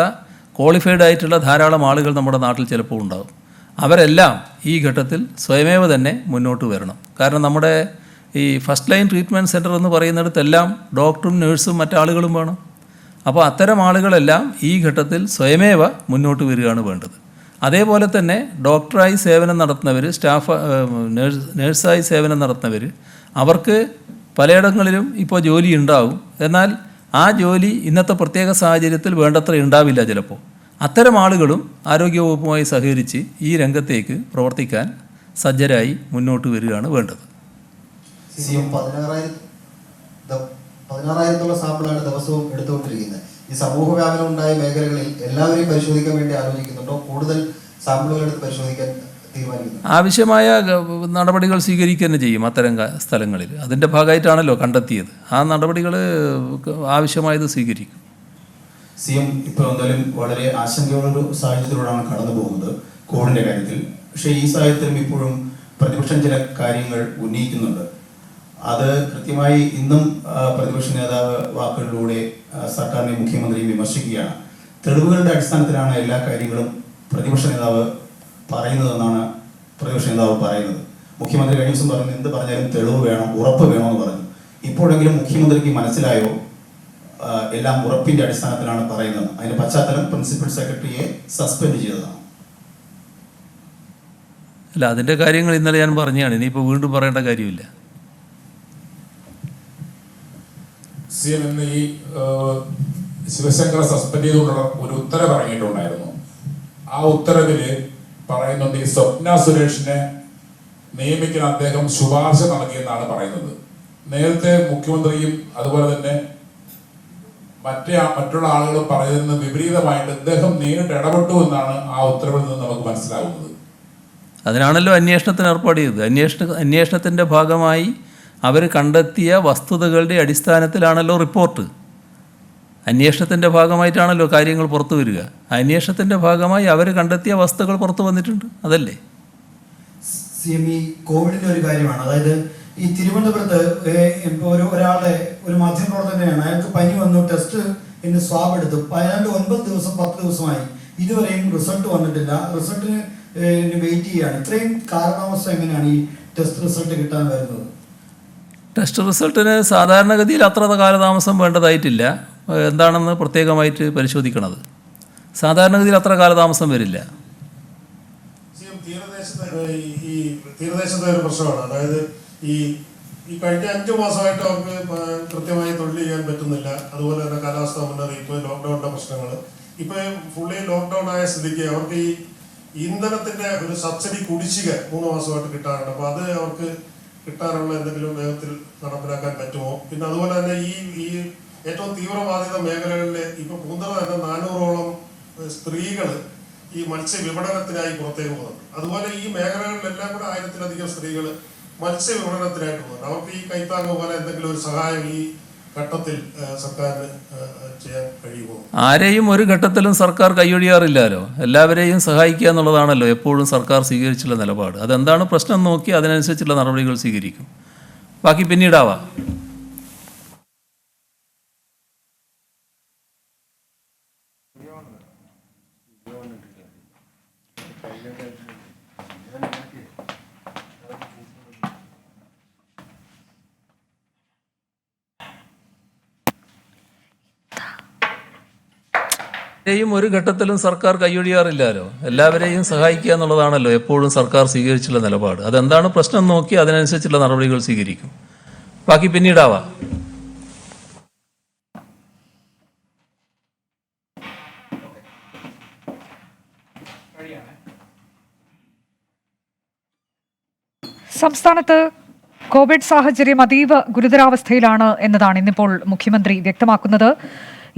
ക്വാളിഫൈഡ് ആയിട്ടുള്ള ധാരാളം ആളുകൾ നമ്മുടെ നാട്ടിൽ ചിലപ്പോൾ ഉണ്ടാകും. അവരെല്ലാം ഈ ഘട്ടത്തിൽ സ്വയമേവ തന്നെ മുന്നോട്ട് വരണം. കാരണം നമ്മുടെ ഈ ഫസ്റ്റ് ലൈൻ ട്രീറ്റ്മെൻറ്റ് സെൻറ്റർ എന്ന് പറയുന്നിടത്തെല്ലാം ഡോക്ടറും നേഴ്സും മറ്റാളുകളും വേണം. അപ്പോൾ അത്തരം ആളുകളെല്ലാം ഈ ഘട്ടത്തിൽ സ്വയമേവ മുന്നോട്ട് വരികയാണ് വേണ്ടത്. അതേപോലെ തന്നെ ഡോക്ടറായി സേവനം നടത്തുന്നവർ, നേഴ്സായി സേവനം നടത്തുന്നവർ, അവർക്ക് പലയിടങ്ങളിലും ഇപ്പോൾ ജോലി ഉണ്ടാവും. എന്നാൽ ആ ജോലി ഇന്നത്തെ പ്രത്യേക സാഹചര്യത്തിൽ വേണ്ടത്ര ഉണ്ടാവില്ല ചിലപ്പോൾ. അത്തരം ആളുകളും ആരോഗ്യവകുപ്പുമായി സഹകരിച്ച് ഈ രംഗത്തേക്ക് പ്രവർത്തിക്കാൻ സജ്ജരായി മുന്നോട്ട് വരികയാണ് വേണ്ടത്. 16,000 സാമ്പിളാണ് ദിവസവും എടുത്തുകൊണ്ടിരിക്കുന്നത്. ഈ സമൂഹ വ്യാപനം ഉണ്ടായ മേഖലകളിൽ എല്ലാവരെയും പരിശോധിക്കാൻ വേണ്ടി ആലോചിക്കുന്നുണ്ടോ? കൂടുതൽ സാമ്പിളുകൾ എടുത്ത് പരിശോധിക്കാൻ തീരുമാനിക്കുന്നു? ആവശ്യമായ നടപടികൾ സ്വീകരിക്കുക തന്നെ ചെയ്യും അത്തരം സ്ഥലങ്ങളിൽ. അതിൻ്റെ ഭാഗമായിട്ടാണല്ലോ കണ്ടെത്തിയത്. ആ നടപടികൾ ആവശ്യമായത് സ്വീകരിക്കും. CM ഇപ്പോൾ എന്തായാലും വളരെ ആശങ്കയുള്ളൊരു സാഹചര്യത്തിലൂടെയാണ് കടന്നു പോകുന്നത് കോവിഡിൻ്റെ കാര്യത്തിൽ. പക്ഷേ ഈ സാഹചര്യത്തിലും ഇപ്പോഴും പ്രതിപക്ഷം ചില കാര്യങ്ങൾ ഉന്നയിക്കുന്നുണ്ട്. അത് കൃത്യമായി ഇന്നും പ്രതിപക്ഷ നേതാവ് വാക്കുകളിലൂടെ സർക്കാരിനെയും മുഖ്യമന്ത്രിയും വിമർശിക്കുകയാണ്. തെളിവുകളുടെ അടിസ്ഥാനത്തിലാണ് എല്ലാ കാര്യങ്ങളും പ്രതിപക്ഷ നേതാവ് പറയുന്നതെന്നാണ് പ്രതിപക്ഷ നേതാവ് പറയുന്നത്. മുഖ്യമന്ത്രി കഴിഞ്ഞ ദിവസം പറഞ്ഞു, എന്ത് പറഞ്ഞാലും തെളിവ് വേണം, ഉറപ്പ് വേണമെന്ന് പറഞ്ഞു. ഇപ്പോഴെങ്കിലും മുഖ്യമന്ത്രിക്ക് മനസ്സിലായോ എല്ലാം ഉറപ്പിന്റെ അടിസ്ഥാനത്തിലാണ് പറയുന്നത്? അതിന്റെ പശ്ചാത്തലം പ്രിൻസിപ്പൽ സെക്രട്ടറിയെ സസ്പെൻഡ് ചെയ്തതാണ്. അല്ല, അതിൻ്റെ കാര്യങ്ങൾ ഇന്നലെ ഞാൻ പറഞ്ഞതാണ്. ഇനിയിപ്പോൾ വീണ്ടും പറയേണ്ട കാര്യമില്ല. CM ഇന്ന് ഈ ശിവശങ്കറെ സസ്പെൻഡ് ചെയ്തുകൊണ്ടുള്ള ഒരു ഉത്തരവ് ഇറങ്ങിയിട്ടുണ്ടായിരുന്നു. ആ ഉത്തരവില് പറയുന്നുണ്ട്, ഈ സ്വപ്ന സുരേഷിനെ നിയമിക്കാൻ അദ്ദേഹം ശുപാർശ നൽകിയെന്നാണ് പറയുന്നത്. നേരത്തെ മുഖ്യമന്ത്രിയും അതുപോലെ തന്നെ മറ്റുള്ള ആളുകളും പറയുന്നതിന് വിപരീതമായിട്ട് അദ്ദേഹം നേരിട്ട് ഇടപെട്ടു എന്നാണ് ആ ഉത്തരവിൽ നിന്ന് നമുക്ക് മനസ്സിലാകുന്നത്. അതിനാണല്ലോ അന്വേഷണത്തിന് ഏർപ്പാട് ചെയ്തത്. അന്വേഷണത്തിൻ്റെ ഭാഗമായി അവർ കണ്ടെത്തിയ വസ്തുതകളുടെ അടിസ്ഥാനത്തിലാണല്ലോ റിപ്പോർട്ട്. അന്വേഷണത്തിൻ്റെ ഭാഗമായിട്ടാണല്ലോ കാര്യങ്ങൾ പുറത്തു വരിക. അന്വേഷണത്തിൻ്റെ ഭാഗമായി അവർ കണ്ടെത്തിയ വസ്തുതകൾ പുറത്തു വന്നിട്ടുണ്ട്. അതല്ലേ CM ഈ കോവിഡിൻ്റെ ഒരു കാര്യമാണ്. അതായത് ഈ തിരുവനന്തപുരത്ത് ഇപ്പോൾ ഒരാളെ ഒരു മാധ്യമപ്രവർത്തകനെയാണ്, അയാൾക്ക് പനി വന്നു, ടെസ്റ്റ് ഇന്ന് സ്വാബ് എടുത്തു. 9 ദിവസം 10 ദിവസമായി ഇതുവരെയും റിസൾട്ട് വന്നിട്ടില്ല. റിസൾട്ടിന് വെയിറ്റ് ചെയ്യുകയാണ്. ഇത്രയും കാലാവസ്ഥ എങ്ങനെയാണ് ഈ ടെസ്റ്റ് റിസൾട്ട് കിട്ടാൻ വരുന്നത്? ടെസ്റ്റ് റിസൾട്ടിന് സാധാരണഗതിയിൽ അത്ര കാലതാമസം വേണ്ടതായിട്ടില്ല. എന്താണെന്ന് പ്രത്യേകമായിട്ട് പരിശോധിക്കണത്. സാധാരണഗതിയിൽ അത്ര കാലതാമസം വരില്ല. തീരദേശത്തെ ഒരു പ്രശ്നമാണ്. അതായത് ഈ കഴിഞ്ഞ 5 മാസമായിട്ട് അവർക്ക് കൃത്യമായി തൊഴിൽ ചെയ്യാൻ പറ്റുന്നില്ല. അതുപോലെ തന്നെ കാലാവസ്ഥാ മുന്നറിയിപ്പ്, ലോക്ക്ഡൌണിന്റെ പ്രശ്നങ്ങൾ. ഇപ്പൊ ഫുള്ളി ലോക്ക്ഡൌൺ ആയ സ്ഥിതിക്ക് അവർക്ക് ഈ ഇന്ധനത്തിന്റെ ഒരു സബ്സിഡി കുടിശ്ശിക 3 മാസമായിട്ട് കിട്ടാറുണ്ട്. അപ്പൊ അത് അവർക്ക് കിട്ടാനുള്ള എന്തെങ്കിലും വേഗത്തിൽ നടപ്പിലാക്കാൻ പറ്റുമോ? പിന്നെ അതുപോലെ തന്നെ ഈ ഏറ്റവും തീവ്രബാധിത മേഖലകളിൽ ഇപ്പൊ പൂന്തറ തന്നെ 400ഓളം സ്ത്രീകൾ ഈ മത്സ്യ വിപണനത്തിനായി പുറത്തേക്ക് പോകുന്നുണ്ട്. അതുപോലെ ഈ മേഖലകളിലെല്ലാം കൂടെ 1000-ലധികം സ്ത്രീകൾ മത്സ്യ വിപണനത്തിനായിട്ട് പോകുന്നുണ്ട്. അവർക്ക് ഈ കൈത്താങ്ങ് പോലെ എന്തെങ്കിലും ഒരു സഹായം ഈ ഘട്ടത്തിൽ സർക്കാരിന് ചെയ്യാൻ കഴിയുമോ? ആരെയും ഒരു ഘട്ടത്തിലും സർക്കാർ കൈയൊഴിയാറില്ലല്ലോ. എല്ലാവരെയും സഹായിക്കുക എന്നുള്ളതാണല്ലോ എപ്പോഴും സർക്കാർ സ്വീകരിച്ചുള്ള നിലപാട്. അതെന്താണ് പ്രശ്നം നോക്കി അതിനനുസരിച്ചുള്ള നടപടികൾ സ്വീകരിക്കും. ബാക്കി പിന്നീടാവാം. ആരെയും ഒരു ഘട്ടത്തിലും സർക്കാർ കൈയൊഴിയാറില്ലല്ലോ. എല്ലാവരെയും സഹായിക്കുക എന്നുള്ളതാണല്ലോ എപ്പോഴും സർക്കാർ സ്വീകരിച്ചുള്ള നിലപാട്. അതെന്താണ് പ്രശ്നം നോക്കി അതിനനുസരിച്ചുള്ള നടപടികൾ സ്വീകരിക്കും. ബാക്കി പിന്നീടാവാം. സംസ്ഥാനത്ത് കോവിഡ് സാഹചര്യം അതീവ ഗുരുതരാവസ്ഥയിലാണ് എന്നതാണ് ഇന്നിപ്പോൾ മുഖ്യമന്ത്രി വ്യക്തമാക്കുന്നത്.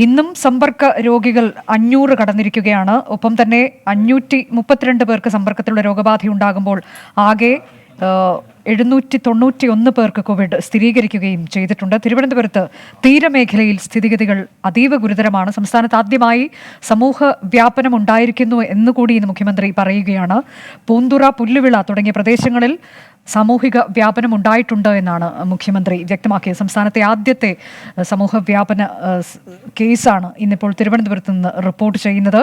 ഇന്നും സമ്പർക്ക രോഗികൾ 500 കടന്നിരിക്കുകയാണ്. ഒപ്പം തന്നെ 532 പേർക്ക് സമ്പർക്കത്തിലുള്ള രോഗബാധയുണ്ടാകുമ്പോൾ ആകെ 791 പേർക്ക് കോവിഡ് സ്ഥിരീകരിക്കുകയും ചെയ്തിട്ടുണ്ട്. തിരുവനന്തപുരത്ത് തീരമേഖലയിൽ സ്ഥിതിഗതികൾ അതീവ ഗുരുതരമാണ്. സംസ്ഥാനത്ത് ആദ്യമായി സമൂഹ വ്യാപനം ഉണ്ടായിരിക്കുന്നു എന്നുകൂടി ഇന്ന് മുഖ്യമന്ത്രി പറയുകയാണ്. പൂന്തുറ, പുല്ലുവിള തുടങ്ങിയ പ്രദേശങ്ങളിൽ സാമൂഹിക വ്യാപനം ഉണ്ടായിട്ടുണ്ട് എന്നാണ് മുഖ്യമന്ത്രി വ്യക്തമാക്കിയത്. സംസ്ഥാനത്തെ ആദ്യത്തെ സമൂഹ വ്യാപന കേസാണ് ഇന്നിപ്പോൾ തിരുവനന്തപുരത്ത് നിന്ന് റിപ്പോർട്ട് ചെയ്യുന്നത്.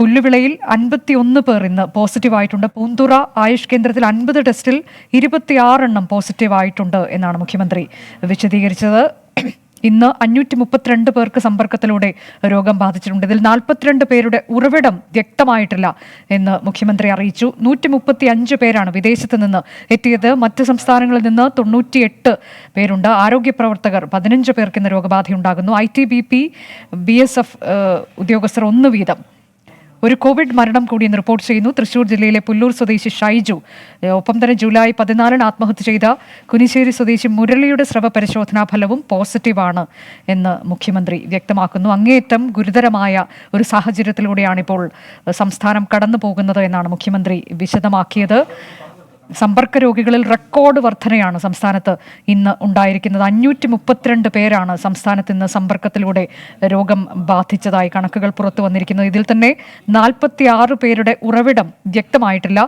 പുല്ലുവിളയിൽ 51 പേർ ഇന്ന് പോസിറ്റീവായിട്ടുണ്ട്. പൂന്തുറ ആയുഷ് കേന്ദ്രത്തിൽ 50 ടെസ്റ്റിൽ 26 പോസിറ്റീവായിട്ടുണ്ട് എന്നാണ് മുഖ്യമന്ത്രി വിശദീകരിച്ചത്. ഇന്ന് 532 പേർക്ക് സമ്പർക്കത്തിലൂടെ രോഗം ബാധിച്ചിട്ടുണ്ട്. ഇതിൽ 42 പേരുടെ ഉറവിടം വ്യക്തമായിട്ടില്ല എന്ന് മുഖ്യമന്ത്രി അറിയിച്ചു. 135 പേരാണ് വിദേശത്ത് നിന്ന് എത്തിയത്. മറ്റ് സംസ്ഥാനങ്ങളിൽ നിന്ന് 98 പേരുണ്ട്. ആരോഗ്യ പ്രവർത്തകർ 15 പേർക്ക് ഇന്ന് രോഗബാധയുണ്ടാകുന്നു. ITBP, BSF ഉദ്യോഗസ്ഥർ 1 വീതം. ഒരു കോവിഡ് മരണം കൂടി ഇന്ന് റിപ്പോർട്ട് ചെയ്യുന്നു. തൃശൂർ ജില്ലയിലെ പുല്ലൂർ സ്വദേശി ഷൈജു, ഒപ്പം തന്നെ ജൂലൈ 14 ആത്മഹത്യ ചെയ്ത കുനിശ്ശേരി സ്വദേശി മുരളിയുടെ സ്രവ പരിശോധനാ ഫലവും പോസിറ്റീവാണ് എന്ന് മുഖ്യമന്ത്രി വ്യക്തമാക്കുന്നു. അങ്ങേയറ്റം ഗുരുതരമായ ഒരു സാഹചര്യത്തിലൂടെയാണിപ്പോൾ സംസ്ഥാനം കടന്നു പോകുന്നത് എന്നാണ് മുഖ്യമന്ത്രി വിശദമാക്കിയത്. സമ്പർക്ക രോഗികളിൽ റെക്കോർഡ് വർധനയാണ് സംസ്ഥാനത്ത് ഇന്ന് ഉണ്ടായിരിക്കുന്നത്. 532 പേരാണ് സംസ്ഥാനത്ത് ഇന്ന് സമ്പർക്കത്തിലൂടെ രോഗം ബാധിച്ചതായി കണക്കുകൾ പുറത്തു വന്നിരിക്കുന്നത്. ഇതിൽ തന്നെ 46 പേരുടെ ഉറവിടം വ്യക്തമായിട്ടില്ല.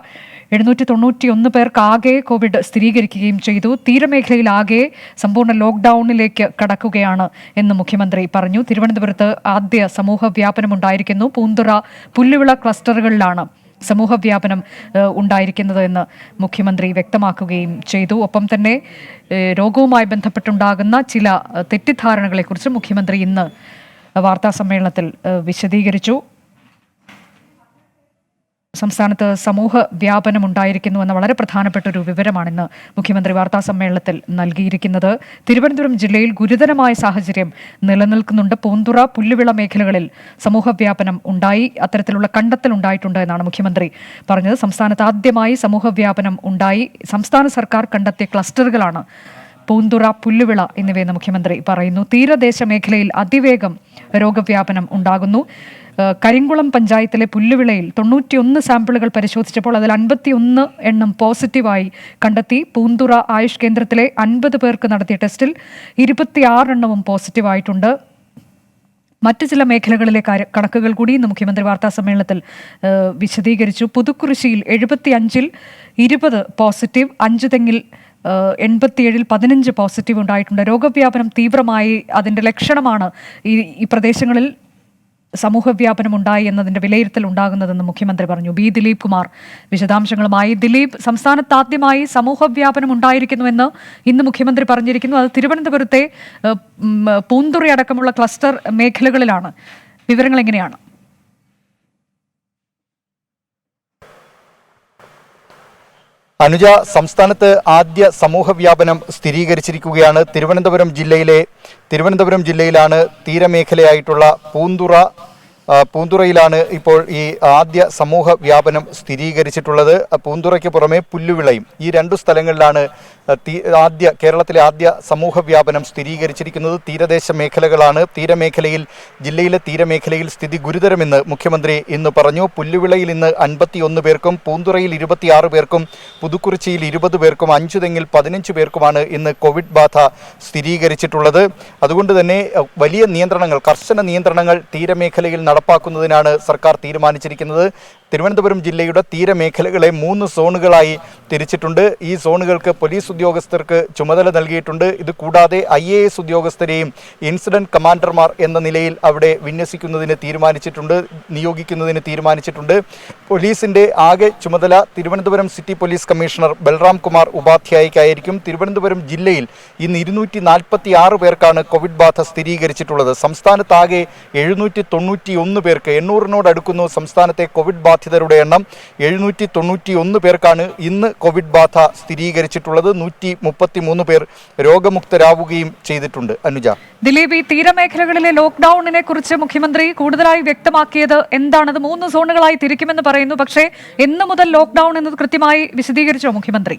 791 പേർക്ക് ആകെ കോവിഡ് സ്ഥിരീകരിക്കുകയും ചെയ്തു. തീരമേഖലയിൽ ആകെ സമ്പൂർണ്ണ ലോക്ക്ഡൌണിലേക്ക് കടക്കുകയാണ് എന്ന് മുഖ്യമന്ത്രി പറഞ്ഞു. തിരുവനന്തപുരത്ത് ആദ്യ സമൂഹ വ്യാപനമുണ്ടായിരിക്കുന്നു. പൂന്തുറ, പുല്ലുവിള ക്ലസ്റ്ററുകളിലാണ് സമൂഹ വ്യാപനം ഉണ്ടായിരിക്കുന്നത് എന്ന് മുഖ്യമന്ത്രി വ്യക്തമാക്കുകയും ചെയ്തു. ഒപ്പം തന്നെ രോഗവുമായി ബന്ധപ്പെട്ടുണ്ടാകുന്ന ചില തെറ്റിദ്ധാരണകളെക്കുറിച്ച് മുഖ്യമന്ത്രി ഇന്ന് വാർത്താസമ്മേളനത്തിൽ വിശദീകരിച്ചു. സംസ്ഥാനത്ത് സമൂഹ വ്യാപനം ഉണ്ടായിരിക്കുന്നു എന്ന വളരെ പ്രധാനപ്പെട്ട ഒരു വിവരമാണിന്ന് മുഖ്യമന്ത്രി വാർത്താസമ്മേളനത്തിൽ നൽകിയിരിക്കുന്നത്. തിരുവനന്തപുരം ജില്ലയിൽ ഗുരുതരമായ സാഹചര്യം നിലനിൽക്കുന്നുണ്ട്. പൂന്തുറ, പുല്ലുവിള മേഖലകളിൽ സമൂഹ വ്യാപനം ഉണ്ടായി. അത്തരത്തിലുള്ള കണ്ടെത്തൽ ഉണ്ടായിട്ടുണ്ട് എന്നാണ് മുഖ്യമന്ത്രി പറഞ്ഞത്. സംസ്ഥാനത്ത് ആദ്യമായി സമൂഹ വ്യാപനം ഉണ്ടായി. സംസ്ഥാന സർക്കാർ കണ്ടെത്തിയ ക്ലസ്റ്ററുകളാണ് പൂന്തുറ, പുല്ലുവിള എന്നിവയെന്ന് മുഖ്യമന്ത്രി പറയുന്നു. തീരദേശ മേഖലയിൽ അതിവേഗം രോഗവ്യാപനം ഉണ്ടാകുന്നു. കരിങ്കുളം പഞ്ചായത്തിലെ പുല്ലുവിളയിൽ 91 സാമ്പിളുകൾ പരിശോധിച്ചപ്പോൾ അതിൽ 51 എണ്ണം പോസിറ്റീവായി കണ്ടെത്തി. പൂന്തുറ ആയുഷ് കേന്ദ്രത്തിലെ 50 പേർക്ക് നടത്തിയ ടെസ്റ്റിൽ 26 എണ്ണവും പോസിറ്റീവായിട്ടുണ്ട്. മറ്റ് ചില മേഖലകളിലെ കണക്കുകൾ കൂടി ഇന്ന് മുഖ്യമന്ത്രി വാർത്താസമ്മേളനത്തിൽ വിശദീകരിച്ചു. പുതുക്കുറിശ്ശിയിൽ 75-ൽ 20 പോസിറ്റീവ്, അഞ്ചുതെങ്ങിൽ 87-ൽ 15 പോസിറ്റീവ് ഉണ്ടായിട്ടുണ്ട്. രോഗവ്യാപനം തീവ്രമായി അതിൻ്റെ ലക്ഷണമാണ് ഈ പ്രദേശങ്ങളിൽ സമൂഹവ്യാപനം ഉണ്ടായി എന്നതിൻ്റെ വിലയിരുത്തൽ ഉണ്ടാകുന്നതെന്ന് മുഖ്യമന്ത്രി പറഞ്ഞു. ബി ദിലീപ് കുമാർ വിശദാംശങ്ങളുമായി. ദിലീപ്, സംസ്ഥാനത്ത് ആദ്യമായി സമൂഹവ്യാപനം ഉണ്ടായിരിക്കുന്നുവെന്ന് ഇന്ന് മുഖ്യമന്ത്രി പറഞ്ഞിരിക്കുന്നു. അത് തിരുവനന്തപുരത്തെ പൂന്തുറയടക്കമുള്ള ക്ലസ്റ്റർ മേഖലകളിലാണ്. വിവരങ്ങൾ എങ്ങനെയാണ്? അനുജ, സംസ്ഥാനത്ത് ആദ്യ സമൂഹ വ്യാപനം സ്ഥിരീകരിച്ചിരിക്കുകയാണ്. തിരുവനന്തപുരം ജില്ലയിലാണ് തീരമേഖലയായിട്ടുള്ള പൂന്തുറയിലാണ് ഇപ്പോൾ ഈ ആദ്യ സമൂഹ വ്യാപനം സ്ഥിരീകരിച്ചിട്ടുള്ളത്. പൂന്തുറയ്ക്ക് പുറമെ പുല്ലുവിളയും, ഈ 2 സ്ഥലങ്ങളിലാണ് കേരളത്തിലെ ആദ്യ സമൂഹ വ്യാപനം സ്ഥിരീകരിച്ചിരിക്കുന്നത്. തീരദേശ മേഖലകളാണ്. ജില്ലയിലെ തീരമേഖലയിൽ സ്ഥിതി ഗുരുതരമെന്ന് മുഖ്യമന്ത്രി ഇന്ന് പറഞ്ഞു. പുല്ലുവിളയിൽ ഇന്ന് 51 പേർക്കും, പൂന്തുറയിൽ 26 പേർക്കും, പുതുക്കുറിച്ചിയിൽ 20 പേർക്കും, അഞ്ചുതെങ്ങിൽ 15 പേർക്കുമാണ് ഇന്ന് കോവിഡ് ബാധ സ്ഥിരീകരിച്ചിട്ടുള്ളത്. അതുകൊണ്ട് തന്നെ വലിയ നിയന്ത്രണങ്ങൾ, കർശന നിയന്ത്രണങ്ങൾ തീരമേഖലയിൽ നടപ്പാക്കുന്നതിനാണ് സർക്കാർ തീരുമാനിച്ചിരിക്കുന്നത്. തിരുവനന്തപുരം ജില്ലയുടെ തീരമേഖലകളെ 3 സോണുകളായി തിരിച്ചിട്ടുണ്ട്. ഈ സോണുകൾക്ക് പോലീസ് ഉദ്യോഗസ്ഥർക്ക് ചുമതല നൽകിയിട്ടുണ്ട്. ഇത് കൂടാതെ IAS ഉദ്യോഗസ്ഥരെയും ഇൻസിഡന്റ് കമാൻഡർമാർ എന്ന നിലയിൽ അവിടെ നിയോഗിക്കുന്നതിന് തീരുമാനിച്ചിട്ടുണ്ട്. പോലീസിന്റെ ആകെ ചുമതല Thiruvananthapuram city police commissioner Balram Kumar ഉപാധ്യായയ്ക്കായിരിക്കും. തിരുവനന്തപുരം ജില്ലയിൽ ഇന്ന് 246 പേർക്കാണ് കോവിഡ് ബാധ സ്ഥിരീകരിച്ചിട്ടുള്ളത്. സംസ്ഥാനത്താകെ 791 പേർക്ക്, 800-നോട് അടുക്കുന്നു സംസ്ഥാനത്തെ കോവിഡ് ബാധിതരുടെ എണ്ണം. 791 പേർക്കാണ് ഇന്ന് കോവിഡ് ബാധ സ്ഥിരീകരിച്ചിട്ടുള്ളത്. 133 പേർ രോഗമുക്തരാവുകയും ചെയ്തിട്ടുണ്ട്. അനുജ, ദിലീപ്, ഈ തീരമേഖലകളിലെ ലോക്ക്ഡൌണിനെ കുറിച്ച് മുഖ്യമന്ത്രി കൂടുതലായി വ്യക്തമാക്കിയത് എന്താണത്? 3 സോണുകളായി തിരിക്കുമെന്ന് പറയുന്നു. പക്ഷേ എന്ന് മുതൽ ലോക്ക്ഡൌൺ എന്നത് കൃത്യമായി വിശദീകരിച്ചോ മുഖ്യമന്ത്രി?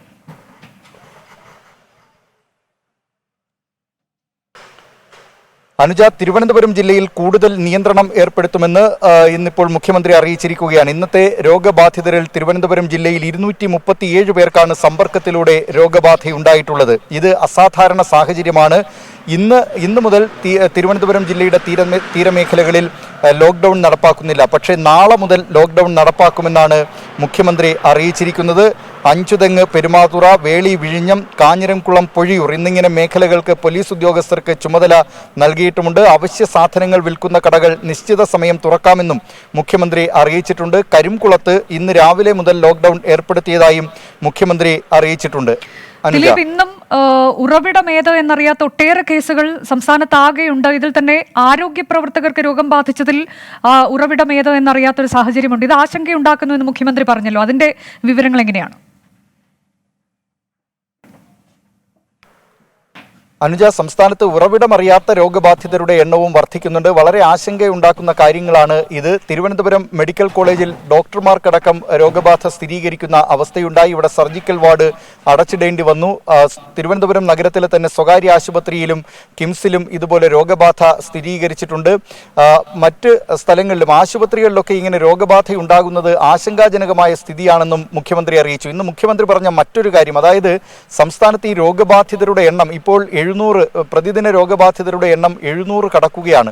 അനുജ, തിരുവനന്തപുരം ജില്ലയിൽ കൂടുതൽ നിയന്ത്രണം ഏർപ്പെടുത്തുമെന്ന് ഇന്നിപ്പോൾ മുഖ്യമന്ത്രി അറിയിച്ചിരിക്കുകയാണ്. ഇന്നത്തെ രോഗബാധിതരിൽ തിരുവനന്തപുരം ജില്ലയിൽ 237 പേർക്കാണ് സമ്പർക്കത്തിലൂടെ രോഗബാധയുണ്ടായിട്ടുള്ളത്. ഇത് അസാധാരണ സാഹചര്യമാണ്. ഇന്ന് മുതൽ തിരുവനന്തപുരം ജില്ലയുടെ തീരമേഖലകളിൽ ലോക്ക്ഡൌൺ നടപ്പാക്കുന്നില്ല. പക്ഷേ നാളെ മുതൽ ലോക്ക്ഡൌൺ നടപ്പാക്കുമെന്നാണ് മുഖ്യമന്ത്രി അറിയിച്ചിരിക്കുന്നത്. അഞ്ചുതെങ്ങ്, പെരുമാതുറ, വേളി, വിഴിഞ്ഞം, കാഞ്ഞിരംകുളം, പൊഴിയൂർ എന്നിങ്ങനെ മേഖലകൾക്ക് പോലീസ് ഉദ്യോഗസ്ഥർക്ക് ചുമതല നൽകിയിട്ടുമുണ്ട്. അവശ്യ സാധനങ്ങൾ വിൽക്കുന്ന കടകൾ നിശ്ചിത സമയം തുറക്കാമെന്നും മുഖ്യമന്ത്രി അറിയിച്ചിട്ടുണ്ട്. കരിംകുളത്ത് ഇന്ന് രാവിലെ മുതൽ ലോക്ക്ഡൌൺ ഏർപ്പെടുത്തിയതായും മുഖ്യമന്ത്രി അറിയിച്ചിട്ടുണ്ട്. ദിലീപ്, ഇന്നും ഉറവിടം ഏത് എന്നറിയാത്ത ഒട്ടേറെ കേസുകൾ സംസ്ഥാനത്താകെയുണ്ട്. ഇതിൽ തന്നെ ആരോഗ്യ പ്രവർത്തകർക്ക് രോഗം ബാധിച്ചതിൽ ഉറവിടം ഏത് എന്നറിയാത്തൊരു സാഹചര്യമുണ്ട്. ഇത് ആശങ്കയുണ്ടാക്കുന്നു എന്ന് മുഖ്യമന്ത്രി പറഞ്ഞല്ലോ. അതിന്റെ വിവരങ്ങൾ എങ്ങനെയാണ്? അനുജ, സംസ്ഥാനത്ത് ഉറവിടമറിയാത്ത രോഗബാധിതരുടെ എണ്ണവും വർദ്ധിക്കുന്നുണ്ട്. വളരെ ആശങ്കയുണ്ടാക്കുന്ന കാര്യങ്ങളാണ് ഇത്. തിരുവനന്തപുരം മെഡിക്കൽ കോളേജിൽ ഡോക്ടർമാർക്കടക്കം രോഗബാധ സ്ഥിരീകരിക്കുന്ന അവസ്ഥയുണ്ടായി. ഇവിടെ സർജിക്കൽ വാർഡ് അടച്ചിടേണ്ടി വന്നു. തിരുവനന്തപുരം നഗരത്തിലെ തന്നെ സ്വകാര്യ ആശുപത്രിയിലും കിംസിലും ഇതുപോലെ രോഗബാധ സ്ഥിരീകരിച്ചിട്ടുണ്ട്. മറ്റ് സ്ഥലങ്ങളിലും ആശുപത്രികളിലൊക്കെ ഇങ്ങനെ രോഗബാധയുണ്ടാകുന്നത് ആശങ്കാജനകമായ സ്ഥിതിയാണെന്നും മുഖ്യമന്ത്രി അറിയിച്ചു. ഇന്ന് മുഖ്യമന്ത്രി പറഞ്ഞ മറ്റൊരു കാര്യം, അതായത് സംസ്ഥാനത്ത് ഈ രോഗബാധിതരുടെ എണ്ണം ഇപ്പോൾ 700, പ്രതിദിന രോഗബാധിതരുടെ എണ്ണം 700 കടക്കുകയാണ്.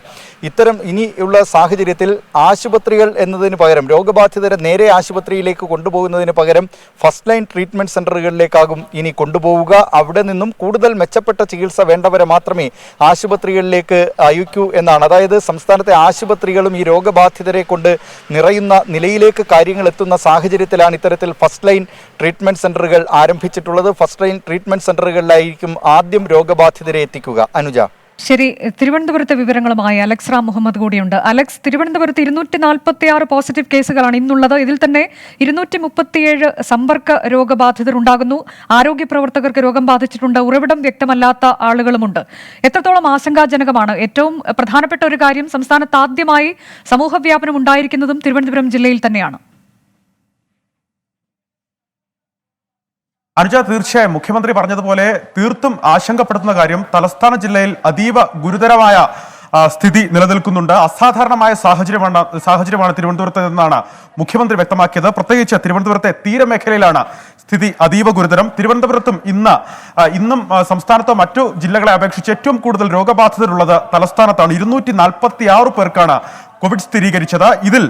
ഇത്തരം ഇനിയുള്ള സാഹചര്യത്തിൽ ആശുപത്രികൾ എന്നതിന് പകരം രോഗബാധിതരെ നേരെ ആശുപത്രിയിലേക്ക് കൊണ്ടുപോകുന്നതിന് പകരം ഫസ്റ്റ് ലൈൻ ട്രീറ്റ്മെന്റ് സെന്ററുകളിലേക്കാകും ഇനി കൊണ്ടുപോവുക. അവിടെ നിന്നും കൂടുതൽ മെച്ചപ്പെട്ട ചികിത്സ വേണ്ടവരെ മാത്രമേ ആശുപത്രികളിലേക്ക് അയക്കൂ എന്നാണ്. അതായത് സംസ്ഥാനത്തെ ആശുപത്രികളും ഈ രോഗബാധിതരെ കൊണ്ട് നിറയുന്ന നിലയിലേക്ക് കാര്യങ്ങൾ എത്തുന്ന സാഹചര്യത്തിലാണ് ഇത്തരത്തിൽ ഫസ്റ്റ് ലൈൻ ട്രീറ്റ്മെന്റ് സെന്ററുകൾ ആരംഭിച്ചിട്ടുള്ളത്. ഫസ്റ്റ് ലൈൻ ട്രീറ്റ്മെന്റ് സെന്ററുകളിലായിരിക്കും ആദ്യം രോഗബാധിതരെ എത്തിക്കുക. അനുജ, ശരി. തിരുവനന്തപുരത്തെ വിവരങ്ങളുമായി അലക്സ് റാം മുഹമ്മദ് കൂടിയുണ്ട്. അലക്സ്, തിരുവനന്തപുരത്ത് 246 പോസിറ്റീവ് കേസുകളാണ് ഇന്നുള്ളത്. ഇതിൽ തന്നെ 237 സമ്പർക്ക രോഗബാധിതർ ഉണ്ടാകുന്നു. ആരോഗ്യ പ്രവർത്തകർക്ക് രോഗം ബാധിച്ചിട്ടുണ്ട്. ഉറവിടം വ്യക്തമല്ലാത്ത ആളുകളുമുണ്ട്. എത്രത്തോളം ആശങ്കാജനകമാണ്? ഏറ്റവും പ്രധാനപ്പെട്ട ഒരു കാര്യം, സംസ്ഥാനത്ത് ആദ്യമായി സമൂഹവ്യാപനം ഉണ്ടായിരിക്കുന്നതും തിരുവനന്തപുരം ജില്ലയിൽ തന്നെയാണ്. അനുജ, തീർച്ചയായും മുഖ്യമന്ത്രി പറഞ്ഞതുപോലെ തീർത്തും ആശങ്കപ്പെടുത്തുന്ന കാര്യം, തലസ്ഥാന ജില്ലയിൽ അതീവ ഗുരുതരമായ സ്ഥിതി നിലനിൽക്കുന്നുണ്ട്. അസാധാരണമായ സാഹചര്യമാണ് തിരുവനന്തപുരത്ത് എന്നാണ് മുഖ്യമന്ത്രി വ്യക്തമാക്കിയത്. പ്രത്യേകിച്ച് തിരുവനന്തപുരത്തെ തീരമേഖലയിലാണ് സ്ഥിതി അതീവ ഗുരുതരം. തിരുവനന്തപുരത്തും ഇന്നും സംസ്ഥാനത്തെ മറ്റു ജില്ലകളെ അപേക്ഷിച്ച് ഏറ്റവും കൂടുതൽ രോഗബാധിതരുള്ളത് തലസ്ഥാനത്താണ്. 246 പേർക്കാണ് കോവിഡ് സ്ഥിരീകരിച്ചത്. ഇതിൽ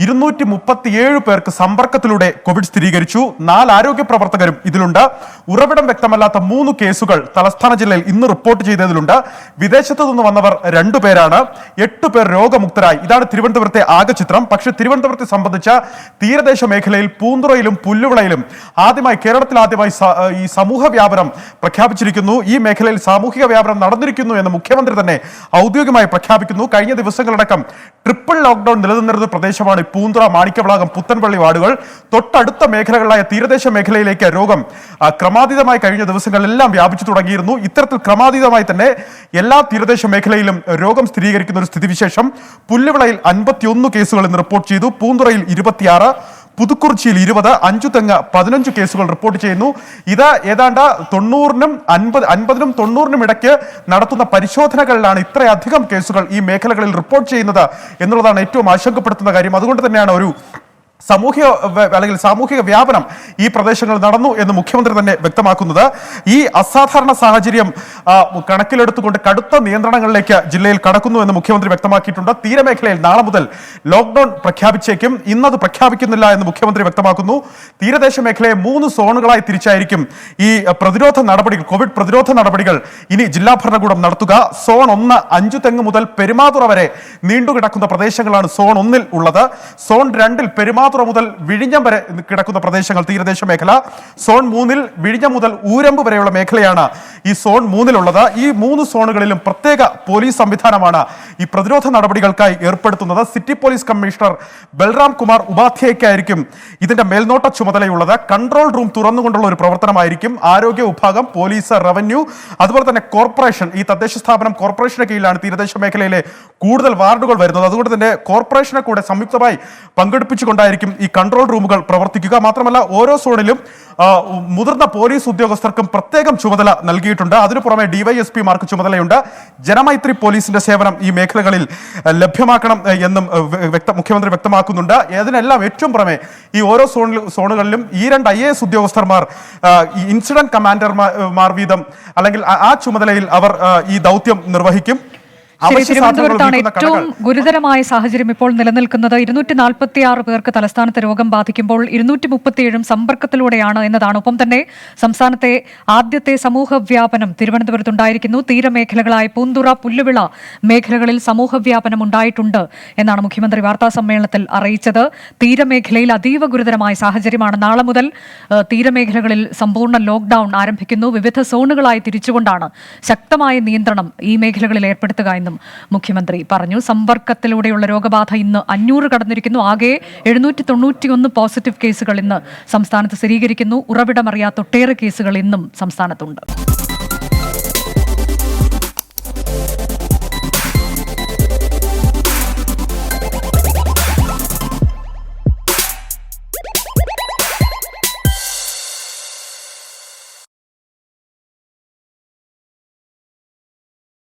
237 പേർക്ക് സമ്പർക്കത്തിലൂടെ കോവിഡ് സ്ഥിരീകരിച്ചു. 4 ആരോഗ്യ പ്രവർത്തകരും ഇതിലുണ്ട്. ഉറവിടം വ്യക്തമല്ലാത്ത 3 കേസുകൾ തലസ്ഥാന ജില്ലയിൽ ഇന്ന് റിപ്പോർട്ട് ചെയ്തതിലുണ്ട്. വിദേശത്തു നിന്ന് വന്നവർ 2 പേരാണ്. 8 പേർ രോഗമുക്തരായി. ഇതാണ് തിരുവനന്തപുരത്തെ ആകെ ചിത്രം. പക്ഷേ തിരുവനന്തപുരത്തെ സംബന്ധിച്ച തീരദേശ മേഖലയിൽ പൂന്തുറയിലും പുല്ലുവിളയിലും കേരളത്തിൽ ആദ്യമായി ഈ സമൂഹ വ്യാപനം പ്രഖ്യാപിച്ചിരിക്കുന്നു. ഈ മേഖലയിൽ സാമൂഹിക വ്യാപനം നടന്നിരിക്കുന്നു എന്ന് മുഖ്യമന്ത്രി തന്നെ ഔദ്യോഗികമായി പ്രഖ്യാപിക്കുന്നു. കഴിഞ്ഞ ദിവസങ്ങളടക്കം ട്രിപ്പിൾ ലോക്ക്ഡൌൺ നിലനിന്നിരുന്ന പ്രദേശമാണ് പൂന്തുറ, മാണിക്യവിളാകം, പുത്തൻപള്ളി വാർഡുകൾ. തൊട്ടടുത്ത മേഖലകളായ തീരദേശ മേഖലയിലേക്ക് രോഗം ക്രമാതീതമായി കഴിഞ്ഞ ദിവസങ്ങളിലെല്ലാം വ്യാപിച്ചു തുടങ്ങിയിരുന്നു. ഇത്തരത്തിൽ ക്രമാതീതമായി തന്നെ എല്ലാ തീരദേശ മേഖലയിലും രോഗം സ്ഥിരീകരിക്കുന്ന ഒരു സ്ഥിതിവിശേഷം. പുല്ലുവിളയിൽ 51 കേസുകൾ ഇന്ന് റിപ്പോർട്ട് ചെയ്തു. പൂന്തുറയിൽ 26, പുതുക്കുറിച്ചിയിൽ 20, അഞ്ചുതെങ്ങ് 15 കേസുകൾ റിപ്പോർട്ട് ചെയ്യുന്നു. ഇത് ഏതാണ്ട് 90-നും 90-നും ഇടയ്ക്ക് നടത്തുന്ന പരിശോധനകളിലാണ് ഇത്രയധികം കേസുകൾ ഈ മേഖലകളിൽ റിപ്പോർട്ട് ചെയ്യുന്നത് എന്നുള്ളതാണ് ഏറ്റവും ആശങ്കപ്പെടുത്തുന്ന കാര്യം. അതുകൊണ്ട് തന്നെയാണ് ഒരു സാമൂഹിക വ്യാപനം ഈ പ്രദേശങ്ങളിൽ നടന്നു എന്ന് മുഖ്യമന്ത്രി തന്നെ വ്യക്തമാക്കുന്നത്. ഈ അസാധാരണ സാഹചര്യം കണക്കിലെടുത്തുകൊണ്ട് കടുത്ത നിയന്ത്രണങ്ങളിലേക്ക് ജില്ലയിൽ കടക്കുന്നു എന്ന് മുഖ്യമന്ത്രി വ്യക്തമാക്കിയിട്ടുണ്ട്. തീരമേഖലയിൽ നാളെ മുതൽ ലോക്ക്ഡൌൺ പ്രഖ്യാപിച്ചേക്കും. ഇന്നത് പ്രഖ്യാപിക്കുന്നില്ല എന്ന് മുഖ്യമന്ത്രി വ്യക്തമാക്കുന്നു. തീരദേശ മേഖലയെ 3 സോണുകളായി തിരിച്ചായിരിക്കും ഈ കോവിഡ് പ്രതിരോധ നടപടികൾ ഇനി ജില്ലാ ഭരണകൂടം നടത്തുക. സോൺ 1 അഞ്ചുതെങ്ങ് മുതൽ പെരുമാതുറ വരെ നീണ്ടുകിടക്കുന്ന പ്രദേശങ്ങളാണ് സോൺ 1-ൽ ഉള്ളത്. സോൺ 2-ൽ പെരുമാതുറ മുതൽ വിഴിഞ്ഞം വരെ കിടക്കുന്ന പ്രദേശങ്ങൾ തീരദേശ മേഖല. സോൺ 3-ൽ വിഴിഞ്ഞം മുതൽ ഊരമ്പ് വരെയുള്ള മേഖലയാണ് ഈ സോൺ 3-ലുള്ളത്. ഈ 3 സോണുകളിലും പ്രത്യേക പോലീസ് സംവിധാനമാണ് ഈ പ്രതിരോധ നടപടികൾക്കായി ഏർപ്പെടുത്തുന്നത്. City police commissioner Balram Kumar ഉപാധ്യായയ്ക്കായിരിക്കും ഇതിന്റെ മേൽനോട്ട ചുമതലയുള്ളത്. കൺട്രോൾ റൂം തുറന്നുകൊണ്ടുള്ള ഒരു പ്രവർത്തനമായിരിക്കും. ആരോഗ്യ വിഭാഗം, പോലീസ്, റവന്യൂ, അതുപോലെ തന്നെ കോർപ്പറേഷൻ, ഈ തദ്ദേശ സ്ഥാപനം കോർപ്പറേഷന് കീഴിലാണ് തീരദേശ മേഖലയിലെ കൂടുതൽ വാർഡുകൾ വരുന്നത്. അതുകൊണ്ട് തന്നെ കോർപ്പറേഷനെ കൂടെ സംയുക്തമായി പങ്കെടുപ്പിച്ചുകൊണ്ടായിരിക്കും ഈ കൺട്രോൾ റൂമുകൾ പ്രവർത്തിക്കുക. മാത്രമല്ല ഓരോ സോണിലും മുതിർന്ന പോലീസ് ഉദ്യോഗസ്ഥർക്കും പ്രത്യേകം ചുമതല നൽകിയിട്ടുണ്ട്. അതിനു പുറമെ ഡിവൈഎസ്പിമാർക്ക് ചുമതലയുണ്ട്. ജനമൈത്രി പോലീസിന്റെ സേവനം ഈ മേഖലകളിൽ ലഭ്യമാക്കണം എന്നും മുഖ്യമന്ത്രി വ്യക്തമാക്കുന്നുണ്ട്. ഇതിനെല്ലാം ഏറ്റവും പുറമെ ഈ ഓരോ സോണുകളിലും ഈ 2 IAS ഉദ്യോഗസ്ഥന്മാർ ഇൻസിഡന്റ് കമാൻഡർമാർ വീതം അല്ലെങ്കിൽ ആ ചുമതലയിൽ അവർ ഈ ദൗത്യം നിർവഹിക്കും. അവശ്യ സാധനങ്ങൾ തിരുവനന്തപുരത്താണ് നീക്കുന്ന ഏറ്റവും കടകൾ ഗുരുതരമായ സാഹചര്യം ഇപ്പോൾ നിലനിൽക്കുന്നത്. 246 പേർക്ക് തലസ്ഥാനത്ത് രോഗം ബാധിക്കുമ്പോൾ 237 സമ്പർക്കത്തിലൂടെയാണ് എന്നതാണ്. ഒപ്പം തന്നെ സംസ്ഥാനത്തെ ആദ്യത്തെ സമൂഹ വ്യാപനം തിരുവനന്തപുരത്തുണ്ടായിരിക്കുന്നു. തീരമേഖലകളായ പൂന്തുറ, പുല്ലുവിള മേഖലകളിൽ സമൂഹ വ്യാപനം ഉണ്ടായിട്ടുണ്ട് എന്നാണ് മുഖ്യമന്ത്രി വാർത്താ സമ്മേളനത്തിൽ അറിയിച്ചത്. തീരമേഖലയിൽ അതീവ ഗുരുതരമായ സാഹചര്യമാണ്. നാളെ മുതൽ തീരമേഖലകളിൽ സമ്പൂർണ്ണ ലോക്ക്ഡൌൺ ആരംഭിക്കുന്നു. വിവിധ സോണുകളായി തിരിച്ചുകൊണ്ടാണ് ശക്തമായ നിയന്ത്രണം ഈ മേഖലകളിൽ ഏർപ്പെടുത്തുക എന്നും മുഖ്യമന്ത്രി പറഞ്ഞു. സമ്പർക്കത്തിലൂടെയുള്ള രോഗബാധ ഇന്ന് 500 കടന്നിരിക്കുന്നു. ആകെ 791 പോസിറ്റീവ് കേസുകൾ ഇന്ന് സംസ്ഥാനത്ത് സ്ഥിരീകരിക്കുന്നു. ഉറവിടമറിയാത്ത ഒട്ടേറെ കേസുകൾ ഇന്നും സംസ്ഥാനത്തുണ്ട്.